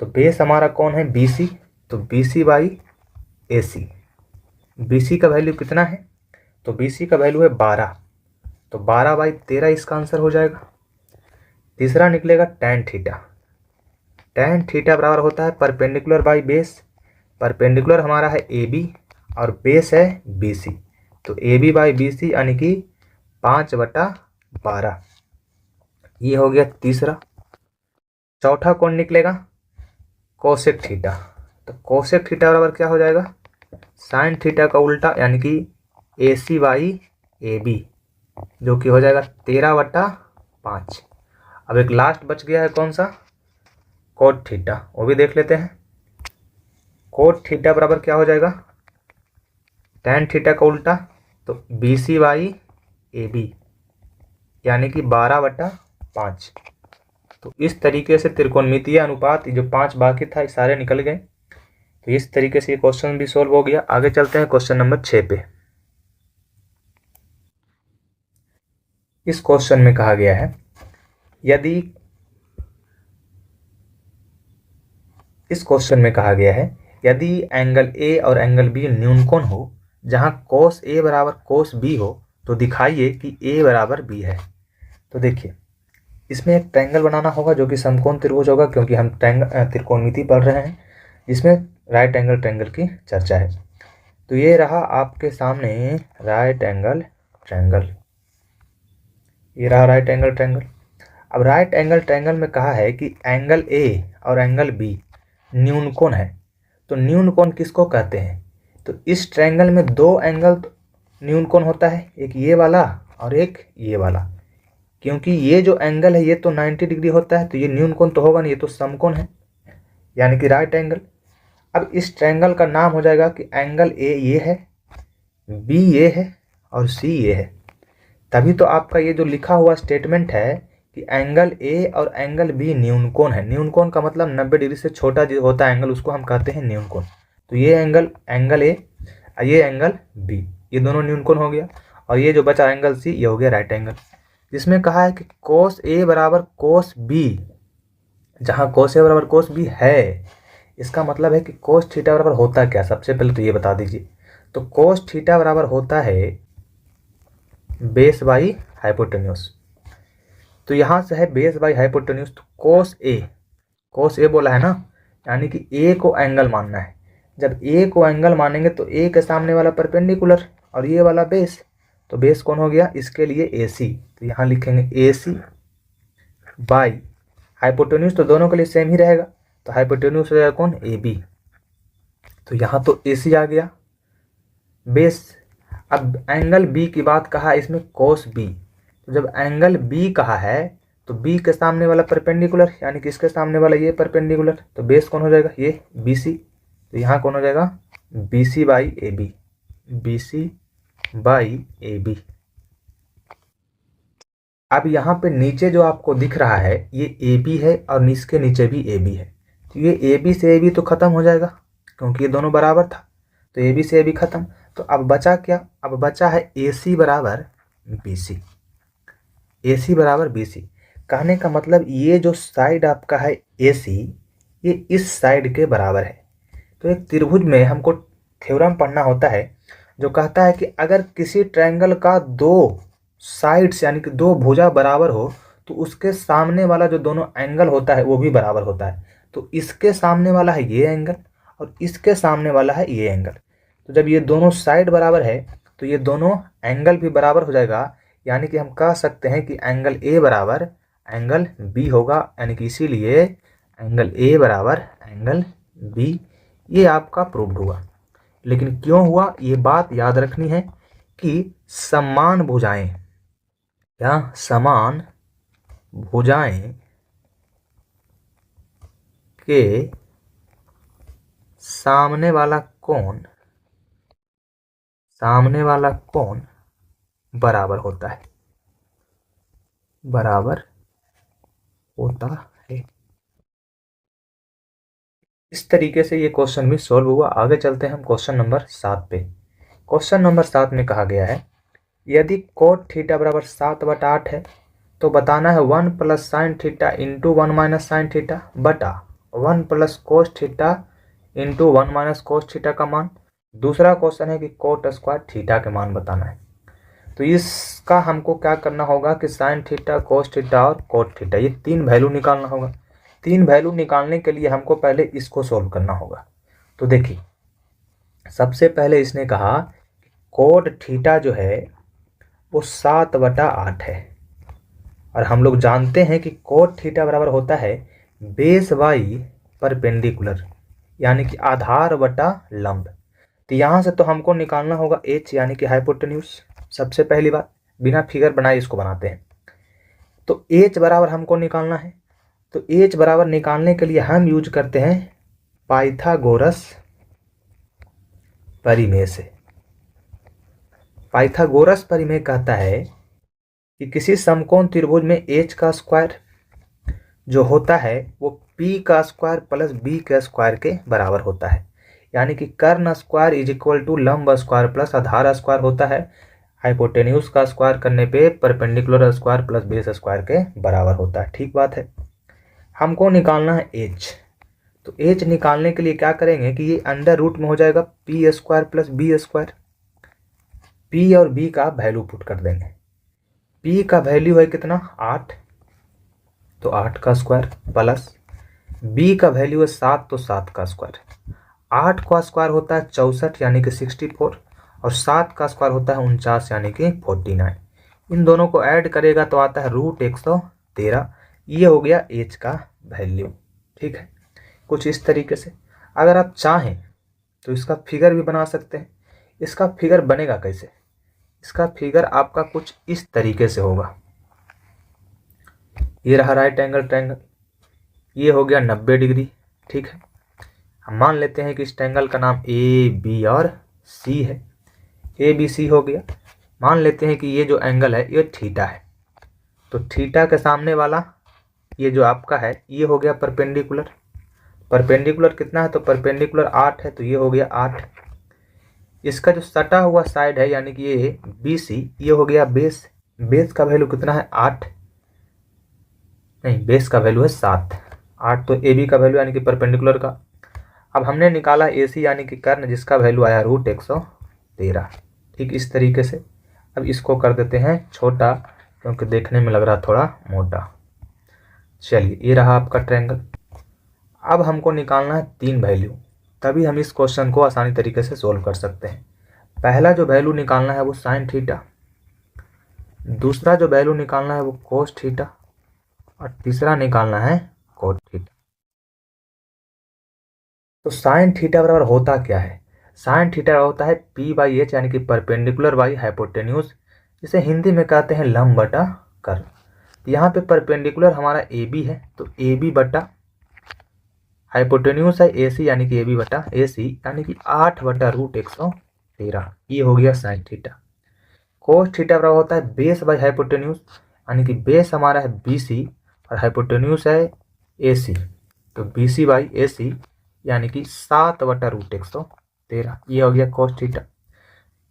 Speaker 1: तो बेस हमारा कौन है, BC, तो BC बाई AC। BC का वैल्यू कितना है, तो BC का वैल्यू है 12, तो 12/13 इसका आंसर हो जाएगा। तीसरा निकलेगा टैन थीटा। टैन थीटा बराबर होता है परपेंडिकुलर बाई बेस। परपेंडिकुलर हमारा है AB और बेस है BC, तो AB बाई BC यानी कि 5/12, ये हो गया तीसरा। चौथा कौन निकलेगा, कोसेक थीटा। तो कोसेक थीटा बराबर क्या हो जाएगा, साइन थीटा का उल्टा यानी कि AC बाई AB, जो कि हो जाएगा 13/5। अब एक लास्ट बच गया है कौन सा, कोट थीटा, वो भी देख लेते हैं। कोट थीटा बराबर क्या हो जाएगा, टैन थीटा का उल्टा, तो BC बाई AB यानी कि 12/5। तो इस तरीके से त्रिकोणमितीय अनुपात जो 5 बाकी था ये सारे निकल गए। तो इस तरीके से ये क्वेश्चन भी सॉल्व हो गया। आगे चलते हैं क्वेश्चन नंबर 6 पे। इस क्वेश्चन में कहा गया है यदि एंगल A और एंगल B न्यूनकोण हो, जहां cos A बराबर cos B हो, तो दिखाइए कि A बराबर B है। तो देखिए इसमें एक ट्रायंगल बनाना होगा जो कि समकोण त्रिभुज होगा, क्योंकि हम त्रिकोणमिति पढ़ रहे हैं जिसमें राइट एंगल ट्रायंगल की चर्चा है। तो ये रहा आपके सामने राइट एंगल ट्रायंगल। ये रहा राइट एंगल ट्रायंगल। अब राइट एंगल ट्रायंगल में कहा है कि एंगल ए और एंगल बी न्यून कोण है। तो न्यून कोण किसको कहते हैं? तो इस ट्रायंगल में दो एंगल न्यून कोण होता है, एक ये वाला और एक ये वाला। क्योंकि ये जो एंगल है ये तो 90 डिग्री होता है, तो ये न्यून कोण तो होगा नहीं, ये तो समकोण है, यानी कि राइट एंगल। अब इस ट्रायंगल का नाम हो जाएगा कि एंगल ए ये है, बी ये है और सी ये है। तभी तो आपका ये जो लिखा हुआ स्टेटमेंट है कि एंगल ए और एंगल बी न्यून कोण है। न्यून कोण का मतलब 90 डिग्री से छोटा जो होता है एंगल, उसको हम कहते हैं न्यून कोण। तो ये एंगल ए, ये एंगल बी, ये दोनों न्यून कोण हो गया। और ये जो बचा एंगल सी, ये हो गया राइट एंगल। जिसमें कहा है कि कोस ए बराबर कोस बी, जहाँ कोस ए बराबर कोस बी है, इसका मतलब है कि कोस थीटा बराबर होता क्या। सबसे पहले तो ये बता दीजिए। तो कोस थीटा बराबर होता है बेस बाई हाइपोटेन्यूज। तो यहाँ से है बेस बाई हाइपोटेन्यूज। तो कोस ए बोला है ना, यानी कि ए को एंगल मानना है। जब ए को एंगल मानेंगे तो ए के सामने वाला परपेंडिकुलर और ये वाला बेस, तो बेस कौन हो गया इसके लिए ए सी। तो यहाँ लिखेंगे ए सी बाई हाइपोटेन्यूज, तो दोनों के लिए सेम ही रहेगा, तो हाइपोटेन्यूज हो जाएगा कौन, ए बी। तो यहाँ तो ए सी आ गया बेस। अब एंगल बी की बात कहा इसमें कोस बी। तो जब एंगल बी कहा है तो बी के सामने वाला परपेंडिकुलर, यानी कि इसके सामने वाला ये परपेंडिकुलर, तो बेस कौन हो जाएगा, ये बी सी। तो यहाँ कौन हो जाएगा, B C by A B, B C by A B. अब यहाँ पे नीचे जो आपको दिख रहा है ये ए बी है और इसके नीचे भी ए बी है। तो ये ए बी से ए बी तो खत्म हो जाएगा क्योंकि ये दोनों बराबर था, तो ए बी से ए बी खत्म। तो अब बचा क्या, अब बचा है ए सी बराबर बी सी। ए सी बराबर बी सी कहने का मतलब ये जो साइड आपका है ए सी, ये इस साइड के बराबर है। तो एक त्रिभुज में हमको थ्योरम पढ़ना होता है जो कहता है कि अगर किसी ट्रायंगल का दो साइड्स यानी कि दो भुजा बराबर हो तो उसके सामने वाला जो दोनों एंगल होता है वो भी बराबर होता है। तो इसके सामने वाला है ये एंगल और इसके सामने वाला है ये एंगल। तो जब ये दोनों साइड बराबर है तो ये दोनों एंगल भी बराबर हो जाएगा, यानी कि हम कह सकते हैं कि एंगल ए बराबर एंगल बी होगा, यानी कि इसीलिए एंगल ए बराबर एंगल बी। ये आपका प्रूव्ड हुआ। लेकिन क्यों हुआ ये बात याद रखनी है कि समान भुजाएं या समान भुजाएं के सामने वाला कोण बराबर होता है, बराबर होता है। इस तरीके से ये क्वेश्चन भी सॉल्व हुआ। आगे चलते हैं हम क्वेश्चन नंबर 7 पे। क्वेश्चन नंबर 7 में कहा गया है यदि कोट थीटा बराबर 7/8 है तो बताना है 1 plus sine theta into 1 minus sine theta बटा 1 plus cos theta into 1 minus cos theta का मान। दूसरा क्वेश्चन है कि कोट स्क्वायर थीटा के मान बताना है। तो इसका हमको क्या करना होगा कि साइन थीटा, कोस थीटा और कोट थीटा, ये तीन वैल्यू निकालना होगा। तीन वैल्यू निकालने के लिए हमको पहले इसको सोल्व करना होगा। तो देखिए सबसे पहले इसने कहा कोट थीटा जो है वो 7/8 है और हम लोग जानते हैं कि कोट थीटा बराबर होता है बेस बाई परपेंडिकुलर, यानी कि आधार बटा लंब। तो यहाँ से तो हमको निकालना होगा एच यानी कि हाइपोटेन्यूज। सबसे पहली बात बिना फिगर बनाए इसको बनाते हैं। तो एच बराबर हमको निकालना है। तो एच बराबर निकालने के लिए हम यूज करते हैं पाइथागोरस परिमेय से। पाइथागोरस परिमेय कहता है कि किसी समकोण त्रिभुज में एच का स्क्वायर जो होता है वो पी का स्क्वायर प्लस बी के स्क्वायर के बराबर होता है, यानी कि कर्ण स्क्वायर इज इक्वल टू लंब स्क्वायर प्लस आधार स्क्वायर होता है। हाइपोटेन्यूज का स्क्वायर करने पे perpendicular square plus base square के बराबर होता है। ठीक बात है। हमको निकालना है एच। तो एच निकालने के लिए क्या करेंगे कि ये अंडर रूट में हो जाएगा P square plus B square. P और बी का वैल्यू पुट कर देंगे। पी का वैल्यू है कितना 8, तो 8 का स्क्वायर प्लस बी का वैल्यू है 7, तो 7 का स्क्वायर। 8 का स्क्वायर होता है 64 यानी कि 64 और 7 का स्क्वायर होता है 49 यानी कि 49। इन दोनों को ऐड करेगा तो आता है √113। ये हो गया एच का वैल्यू। ठीक है, कुछ इस तरीके से। अगर आप चाहें तो इसका फिगर भी बना सकते हैं। इसका फिगर बनेगा कैसे? इसका फिगर आपका कुछ इस तरीके से होगा। ये रहा राइट एंगल ट्रायंगल, ये हो गया 90 डिग्री। ठीक है, हम मान लेते हैं कि इस ट्रायंगल का नाम ए बी और सी है। ए बी सी हो गया। मान लेते हैं कि ये जो एंगल है ये थीटा है, तो थीटा के सामने वाला ये जो आपका है ये हो गया परपेंडिकुलर। परपेंडिकुलर कितना है? तो परपेंडिकुलर 8 है, तो ये हो गया 8। इसका जो सटा हुआ साइड है यानी कि ये बी सी, ये हो गया बेस। बेस का वैल्यू कितना है? 8 नहीं, बेस का वैल्यू है 7। 8 तो ए बी का वैल्यू यानी कि परपेंडिकुलर का। अब हमने निकाला ए सी यानी कि कर्ण, जिसका वैल्यू आया √113। ठीक इस तरीके से। अब इसको कर देते हैं छोटा, क्योंकि देखने में लग रहा थोड़ा मोटा। चलिए, ये रहा आपका ट्रायंगल। अब हमको निकालना है 3 वैल्यू, तभी हम इस क्वेश्चन को आसानी तरीके से सोल्व कर सकते हैं। पहला जो वैल्यू निकालना है वो साइन थीटा, दूसरा जो वैल्यू निकालना है वो कोस थीटा, और तीसरा निकालना है कोट थीटा। तो साइन थीटा बराबर होता क्या है? साइन थीटा होता है P/H यानी कि परपेंडिकुलर बाई हाइपोटेन्यूज, जिसे हिंदी में कहते हैं लंब बटा कर्ण। यहाँ पे परपेंडिकुलर हमारा AB है, तो AB बटा हाइपोटेन्यूज है AC यानी कि AB बटा AC यानी कि 8 बटा √113। ये हो गया साइन थीटा। कोस थीटा बराबर होता है बेस बाई हाइपोटेन्यूज, यानी कि बेस हमारा है BC और हाइपोटेन्यूज है AC, तो BC बाई AC यानी कि 7 बटा √113। ये हो गया कोस थीटा।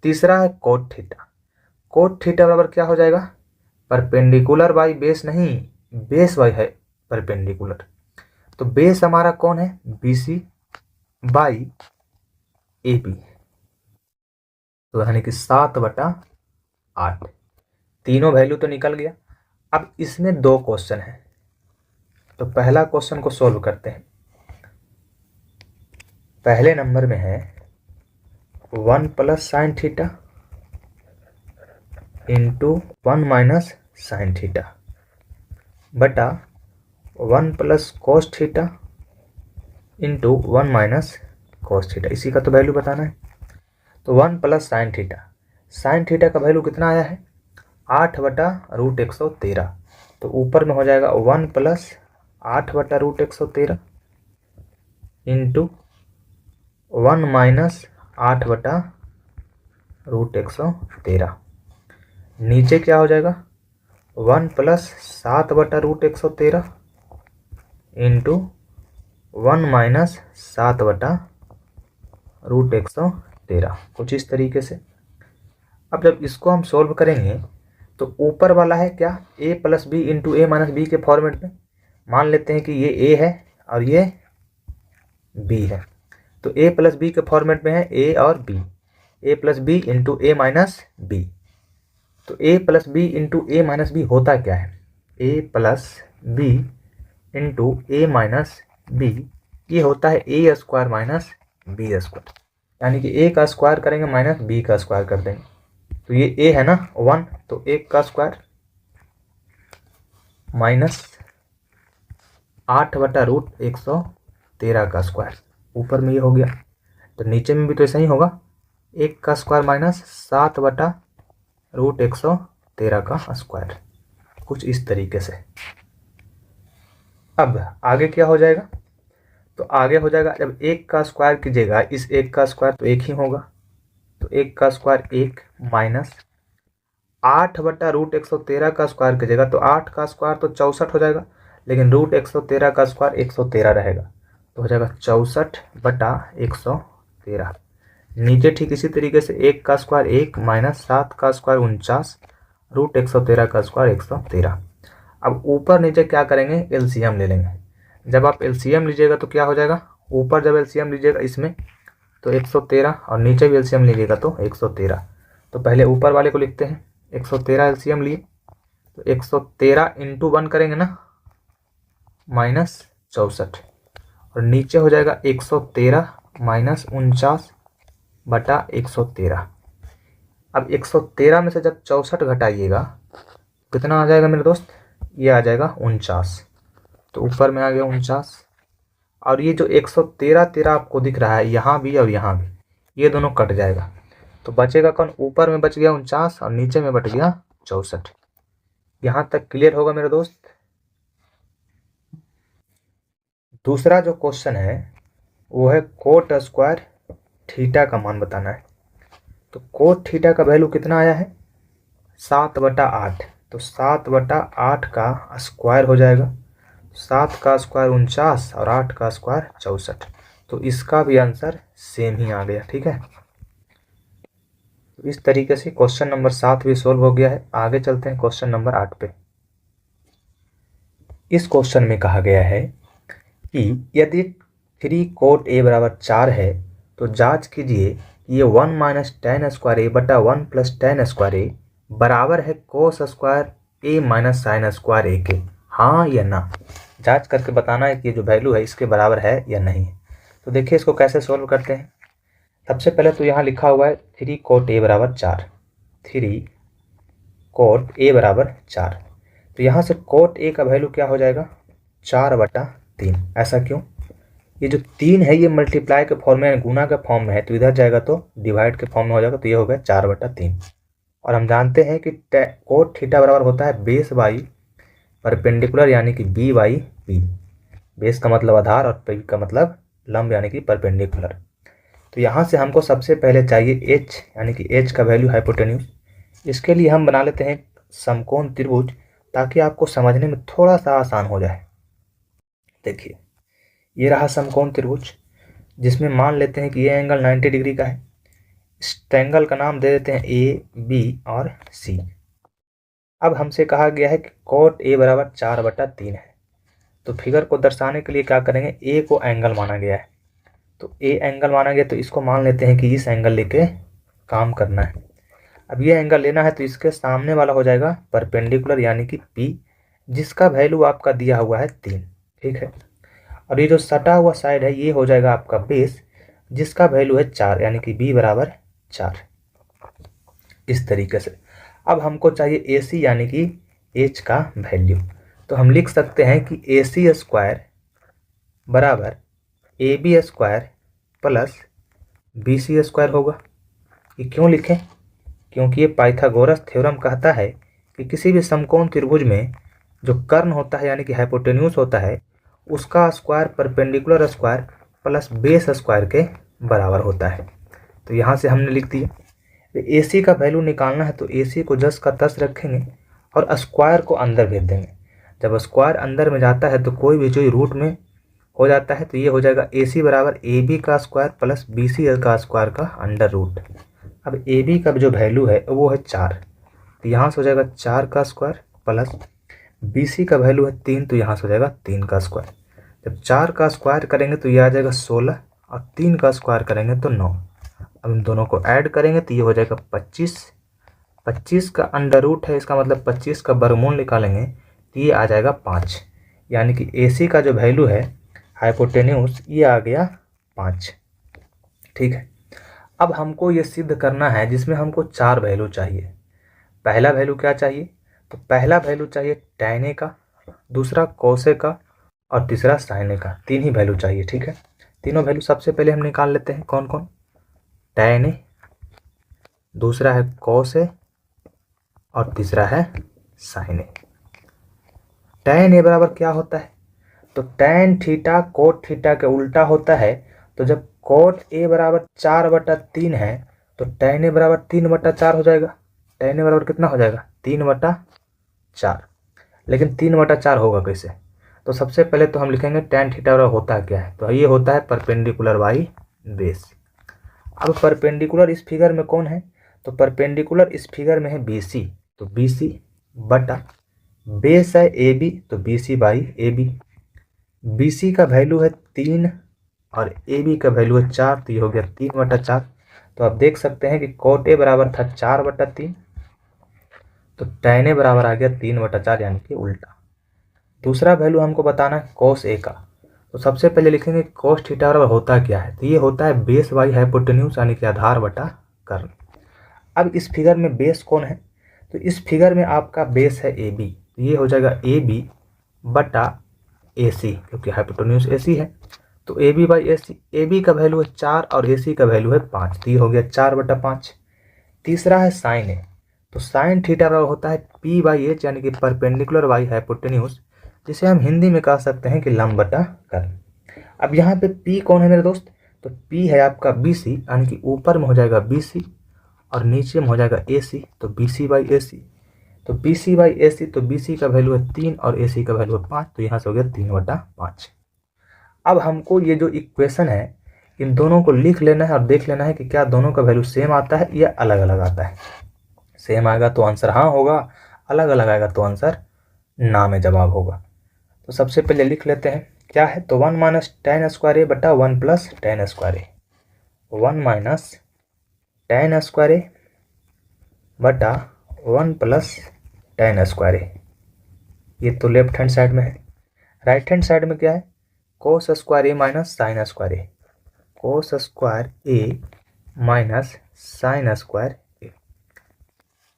Speaker 1: तीसरा है कोट थीटा। कोट थीटा बराबर क्या हो जाएगा? परपेंडिकुलर बाई बेस नहीं, बेस बाई है परपेंडिकुलर। तो बेस हमारा कौन है? BC बाई AB, तो यानी कि 7 बटा 8। तीनों वैल्यू तो निकल गया। अब इसमें 2 क्वेश्चन है, तो पहला क्वेश्चन को सोल्व करते हैं। पहले नंबर में है 1 plus sine theta into 1 minus sine theta बटा 1 plus cos theta into 1 minus cos theta. इसी का तो वैल्यू बताना है। तो 1 plus sine theta, sine theta का वैल्यू कितना आया है? 8 बटा √113। तो ऊपर में हो जाएगा 1 प्लस 8 बटा √113 इंटू 1 माइनस 8 बटा √113। नीचे क्या हो जाएगा? 1 प्लस 7 बटा √113 इंटू 1 माइनस 7 बटा √113, कुछ इस तरीके से। अब जब इसको हम सोल्व करेंगे तो ऊपर वाला है क्या? a plus B into A minus B के फॉर्मेट में। मान लेते हैं कि ये a है और ये b है, तो a प्लस बी के फॉर्मेट में है a और b, a plus B into A minus B. तो a plus B into A minus B होता क्या है? a plus B into A minus B, ये होता है a square minus B square, यानी कि a का स्क्वायर करेंगे माइनस b का स्क्वायर कर देंगे। तो ये a है ना 1, तो 1 का स्क्वायर माइनस 8 बटा √113 का स्क्वायर, ऊपर में ये हो गया। तो नीचे में भी तो ऐसा ही होगा, 1 का स्क्वायर माइनस 7 बटा √113 का स्क्वायर, कुछ इस तरीके से। अब आगे क्या हो जाएगा? तो आगे हो जाएगा जब 1 का स्क्वायर कीजिएगा, इस 1 का स्क्वायर तो 1 ही होगा, तो 1 का स्क्वायर 1 माइनस 8 बटा √113 का स्क्वायर कीजिएगा, तो 8 का स्क्वायर तो 64 हो जाएगा, लेकिन √113 का स्क्वायर 113 रहेगा, तो हो जाएगा 64 बटा 113। नीचे ठीक इसी तरीके से 1 का स्क्वायर 1 माइनस 7 का स्क्वायर 49, √113 का स्क्वायर 113। अब ऊपर नीचे क्या करेंगे? एलसीएम ले लेंगे। जब आप एलसीएम लीजिएगा तो क्या हो जाएगा? ऊपर जब एलसीएम लीजिएगा इसमें तो 113, और नीचे भी एलसीएम लीजिएगा तो 113। तो पहले ऊपर वाले को लिखते हैं, 113 एलसीएम लिए, तो 113 इंटू 1 करेंगे ना, माइनस 64, और नीचे हो जाएगा 113 माइनस 49 बटा 113। अब 113 में से जब 64 घटाइएगा कितना आ जाएगा मेरे दोस्त, ये आ जाएगा 49। तो ऊपर में आ गया 49, और ये जो 113 आपको दिख रहा है यहाँ भी और यहाँ भी, ये दोनों कट जाएगा। तो बचेगा कौन, ऊपर में बच गया 49 और नीचे में बच गया 64। यहाँ तक क्लियर होगा मेरे दोस्त। दूसरा जो क्वेश्चन है वो है कोट स्क्वायर थीटा का मान बताना है। तो कोट थीटा का वैल्यू कितना आया है, 7/8। तो 7/8 का स्क्वायर हो जाएगा, 7 का स्क्वायर 49 और 8 का स्क्वायर 64। तो इसका भी आंसर सेम ही आ गया। ठीक है, तो इस तरीके से क्वेश्चन नंबर 7 भी सोल्व हो गया है। आगे चलते हैं क्वेश्चन नंबर 8 पे। इस क्वेश्चन में कहा गया है कि यदि 3 कोट ए बराबर 4 है तो जांच कीजिए कि ये 1 माइनस टेन स्क्वायर ए बटा 1 प्लस टेन स्क्वायर ए बराबर है कोस स्क्वायर ए माइनस साइन स्क्वायर ए के, हाँ या ना। जांच करके बताना है कि ये जो वैल्यू है इसके बराबर है या नहीं। तो देखिए इसको कैसे सोल्व करते हैं। सबसे पहले तो यहाँ लिखा हुआ है 3 कोट ए बराबर 4, 3 कोट ए बराबर 4। तो यहाँ से कोट ए का वैल्यू क्या हो जाएगा, 4/3। ऐसा क्यों, ये जो 3 है ये मल्टीप्लाई के फॉर्म में, गुना के फॉर्म में है, तो इधर जाएगा तो डिवाइड के फॉर्म में हो जाएगा। तो ये हो गया 4/3। और हम जानते हैं कि कोट थीटा बराबर होता है बेस बाई परपेंडिकुलर यानी कि बी बाई पी। बेस का मतलब आधार और पी का मतलब लंब यानी कि परपेंडिकुलर। तो यहाँ से हमको सबसे पहले चाहिए एच यानी कि एच का वैल्यू हाइपोटेन्यूज। इसके लिए हम बना लेते हैं समकोण त्रिभुज ताकि आपको समझने में थोड़ा सा आसान हो जाए। देखिए ये रहा समकोण त्रिभुज जिसमें मान लेते हैं कि ये एंगल 90 डिग्री का है। इस ट्रायंगल का नाम दे देते हैं ए, बी और सी। अब हमसे कहा गया है कि कोट ए बराबर 4/3 है। तो फिगर को दर्शाने के लिए क्या करेंगे, ए को एंगल माना गया है। तो ए एंगल माना गया तो इसको मान लेते हैं कि इस एंगल लेके काम करना है। अब ये एंगल लेना है तो इसके सामने वाला हो जाएगा परपेंडिकुलर यानी कि पी, जिसका वैल्यू आपका दिया हुआ है 3। ठीक है, और ये जो सटा हुआ साइड है ये हो जाएगा आपका बेस, जिसका वैल्यू है 4 यानी कि बी बराबर 4। इस तरीके से अब हमको चाहिए ए सी यानी कि एच का वैल्यू। तो हम लिख सकते हैं कि ए सी स्क्वायर बराबर A B square plus B C square होगा। ये क्यों लिखें, क्योंकि ये पाइथागोरस थ्योरम कहता है कि किसी भी समकोण त्रिभुज में जो कर्ण होता है यानी कि हाइपोटेन्यूज होता है उसका square perpendicular square plus base square के बराबर होता है। तो यहाँ से हमने लिख दिया। ए सी का वैल्यू निकालना है तो ए सी को 10 का 10 रखेंगे और स्क्वायर को अंदर भेज देंगे। जब स्क्वायर अंदर में जाता है तो कोई भी चीज़ रूट में हो जाता है। तो ये हो जाएगा ए सी बराबर ए बी का स्क्वायर प्लस बी सी का स्क्वायर का अंडर रूट। अब ए बी का जो वैल्यू है वो है 4, तो यहाँ से हो जाएगा 4 का स्क्वायर प्लस बी सी का वैल्यू है 3, तो यहाँ से हो जाएगा 3 का स्क्वायर। जब 4 का स्क्वायर करेंगे तो ये आ जाएगा 16 और 3 का स्क्वायर करेंगे तो 9। अब इन दोनों को ऐड करेंगे तो ये हो जाएगा 25। 25 का अंडर रूट है, इसका मतलब 25 का वर्गमूल निकालेंगे तो ये आ जाएगा 5, यानी कि ए सी का जो वैल्यू है हाइपोटेन्यूज ये आ गया 5। ठीक है, अब हमको ये सिद्ध करना है जिसमें हमको 4 वैल्यू चाहिए। पहला वैल्यू क्या चाहिए, तो पहला वैल्यू चाहिए टैन ए का, दूसरा कोस ए का और तीसरा साइन ए का। 3 ही वैल्यू चाहिए। ठीक है, तीनों वैल्यू सबसे पहले हम निकाल लेते हैं। कौन कौन, टैन ए, दूसरा है कोस ए और तीसरा है साइन ए। टैन ए बराबर क्या होता है, तो टैन थीटा कोट थीटा के उल्टा होता है। तो जब कोट ए बराबर 4/3 है तो टैन ए बराबर 3/4 हो जाएगा। टैन ए बराबर कितना हो जाएगा, 3/4। लेकिन 3/4 होगा कैसे, तो सबसे पहले तो हम लिखेंगे टैन थीटा बराबर होता क्या है, तो ये होता है परपेंडिकुलर बाई बेस। अब परपेंडिकुलर इस फिगर में कौन है, तो परपेंडिकुलर इस फिगर में है बी सी, तो बी सी बटा बेस है ए बी, तो B C by A B. B C का वैल्यू है 3 और ए बी का वैल्यू है 4, तो ये हो गया 3/4। तो आप देख सकते हैं कि कोट ए बराबर था 4/3, तो टैन ए बराबर आ गया 3/4 यानी कि उल्टा। दूसरा वैल्यू हमको बताना है कोस ए का, तो सबसे पहले लिखेंगे कोस थीटा बराबर होता क्या है, तो ये होता है बेस बाई हाइपोटेन्यूज यानी कि आधार बटा कर्ण। अब इस फिगर में बेस कौन है, तो इस फिगर में आपका बेस है ए बी, ये हो जाएगा ए बी बटा ए सी, क्योंकि हाइपोटेन्यूज ए सी है। तो A B by A C, A B का वैल्यू है 4 और ए सी का वैल्यू है 5, तो ये हो गया 4/5। तीसरा है साइन ए, तो साइन थीटा बराबर होता है पी बाई एच, यानी कि परपेंडिकुलर बाई हाइपोटेन्यूज, जिसे हम हिंदी में कह सकते हैं कि लंब बटा कर्ण। अब यहाँ पे पी कौन है मेरे दोस्त, तो पी है आपका बी सी, यानी कि ऊपर में हो जाएगा बी सी और नीचे में हो जाएगा ए सी, तो B C by A C. तो B C by A C, तो बी सी का वैल्यू है 3 और ए सी का वैल्यू है 5, तो यहाँ से हो गया 3/5। अब हमको ये जो इक्वेशन है इन दोनों को लिख लेना है और देख लेना है कि क्या दोनों का वैल्यू सेम आता है या अलग अलग आता है। सेम आएगा तो आंसर हाँ होगा, अलग अलग आएगा तो आंसर ना में जवाब होगा। तो सबसे पहले लिख लेते हैं क्या है, तो 1 माइनस टेन स्क्वायर ए बटा 1 प्लस टेन स्क्वायर ए, 1 माइनस टेन स्क्वायर ए बटा 1 प्लस टेन स्क्वायर ए, ये तो लेफ्ट हैंड साइड में है। राइट हैंड साइड में क्या है, कोस स्क्वायर ए माइनस साइन स्क्वायर ए, कोस स्क्वायर ए माइनस साइन स्क्वायर ए।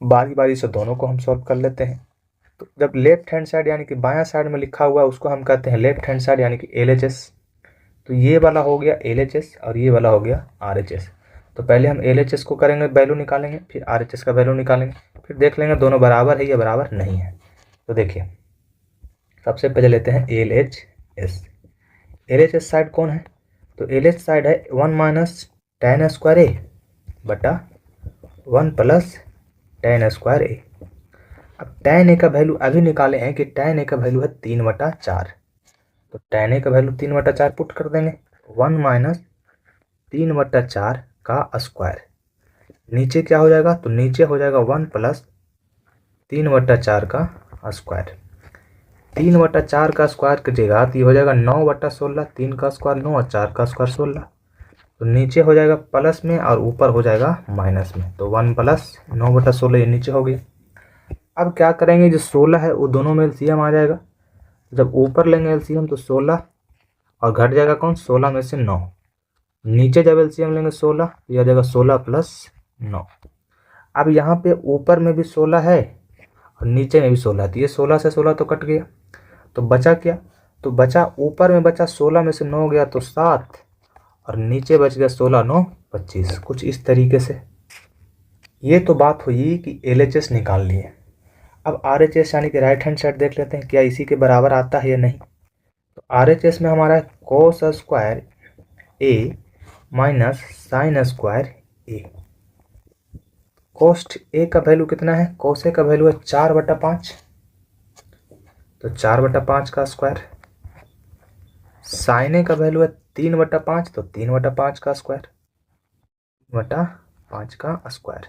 Speaker 1: बारी बारी से दोनों को हम सॉल्व कर लेते हैं। तो जब लेफ्ट हैंड साइड यानी कि बायां साइड में लिखा हुआ है उसको हम कहते हैं लेफ्ट हैंड साइड यानी कि LHS। तो ये वाला हो गया LHS और ये वाला हो गया RHS। तो पहले हम LHS को करेंगे, वैल्यू निकालेंगे, फिर RHS का वैल्यू निकालेंगे, फिर देख लेंगे दोनों बराबर है या बराबर नहीं है। तो देखिए सबसे पहले लेते हैं LHS। LHS साइड कौन है, तो LH साइड है 1 माइनस टेन स्क्वायर ए बटा 1 प्लस टेन स्क्वायर ए। अब tan ए का वैल्यू अभी निकाले हैं कि tan ए का वैल्यू है 3/4, तो tan ए का वैल्यू 3/4 पुट कर देंगे, 1 माइनस 3/4 का स्क्वायर। नीचे क्या हो जाएगा, तो नीचे हो जाएगा 1 प्लस 3/4 का स्क्वायर। 3/4 का स्क्वायर कीजिएगा तो ये हो जाएगा 9/16, 3 का स्क्वायर 9 और 4 का स्क्वायर 16। तो नीचे हो जाएगा प्लस में और ऊपर हो जाएगा माइनस में, तो 1 प्लस 9/16 ये नीचे हो गया। अब क्या करेंगे, जो 16 है वो दोनों में एलसीएम आ जाएगा, जब ऊपर लेंगे एलसीएम तो 16 और घट जाएगा कौन, 16 में से 9। नीचे जब एलसीएम लेंगे 16 तो यह आ जाएगा 16 प्लस 9। अब यहाँ पे ऊपर में भी 16 है और नीचे में भी 16 है, तो ये 16 से 16 तो कट गया, तो बचा क्या, तो बचा ऊपर में बचा 16 में से 9 गया तो 7 और नीचे बच गया 16 9 25, कुछ इस तरीके से। ये तो बात हुई कि LHS निकाल लिए। अब RHS यानी कि राइट हैंड साइड देख लेते हैं क्या इसी के बराबर आता है या नहीं। तो RHS में हमारा कोस स्क्वायर ए माइनस साइन स्क्वायर ए। कोस्ट ए का वैल्यू कितना है, कोस ए का वैल्यू है 4/5, तो 4/5 का स्क्वायर। साइन ए का वैल्यू है 3/5, तो 3/5 का स्क्वायर बटा 5 का स्क्वायर।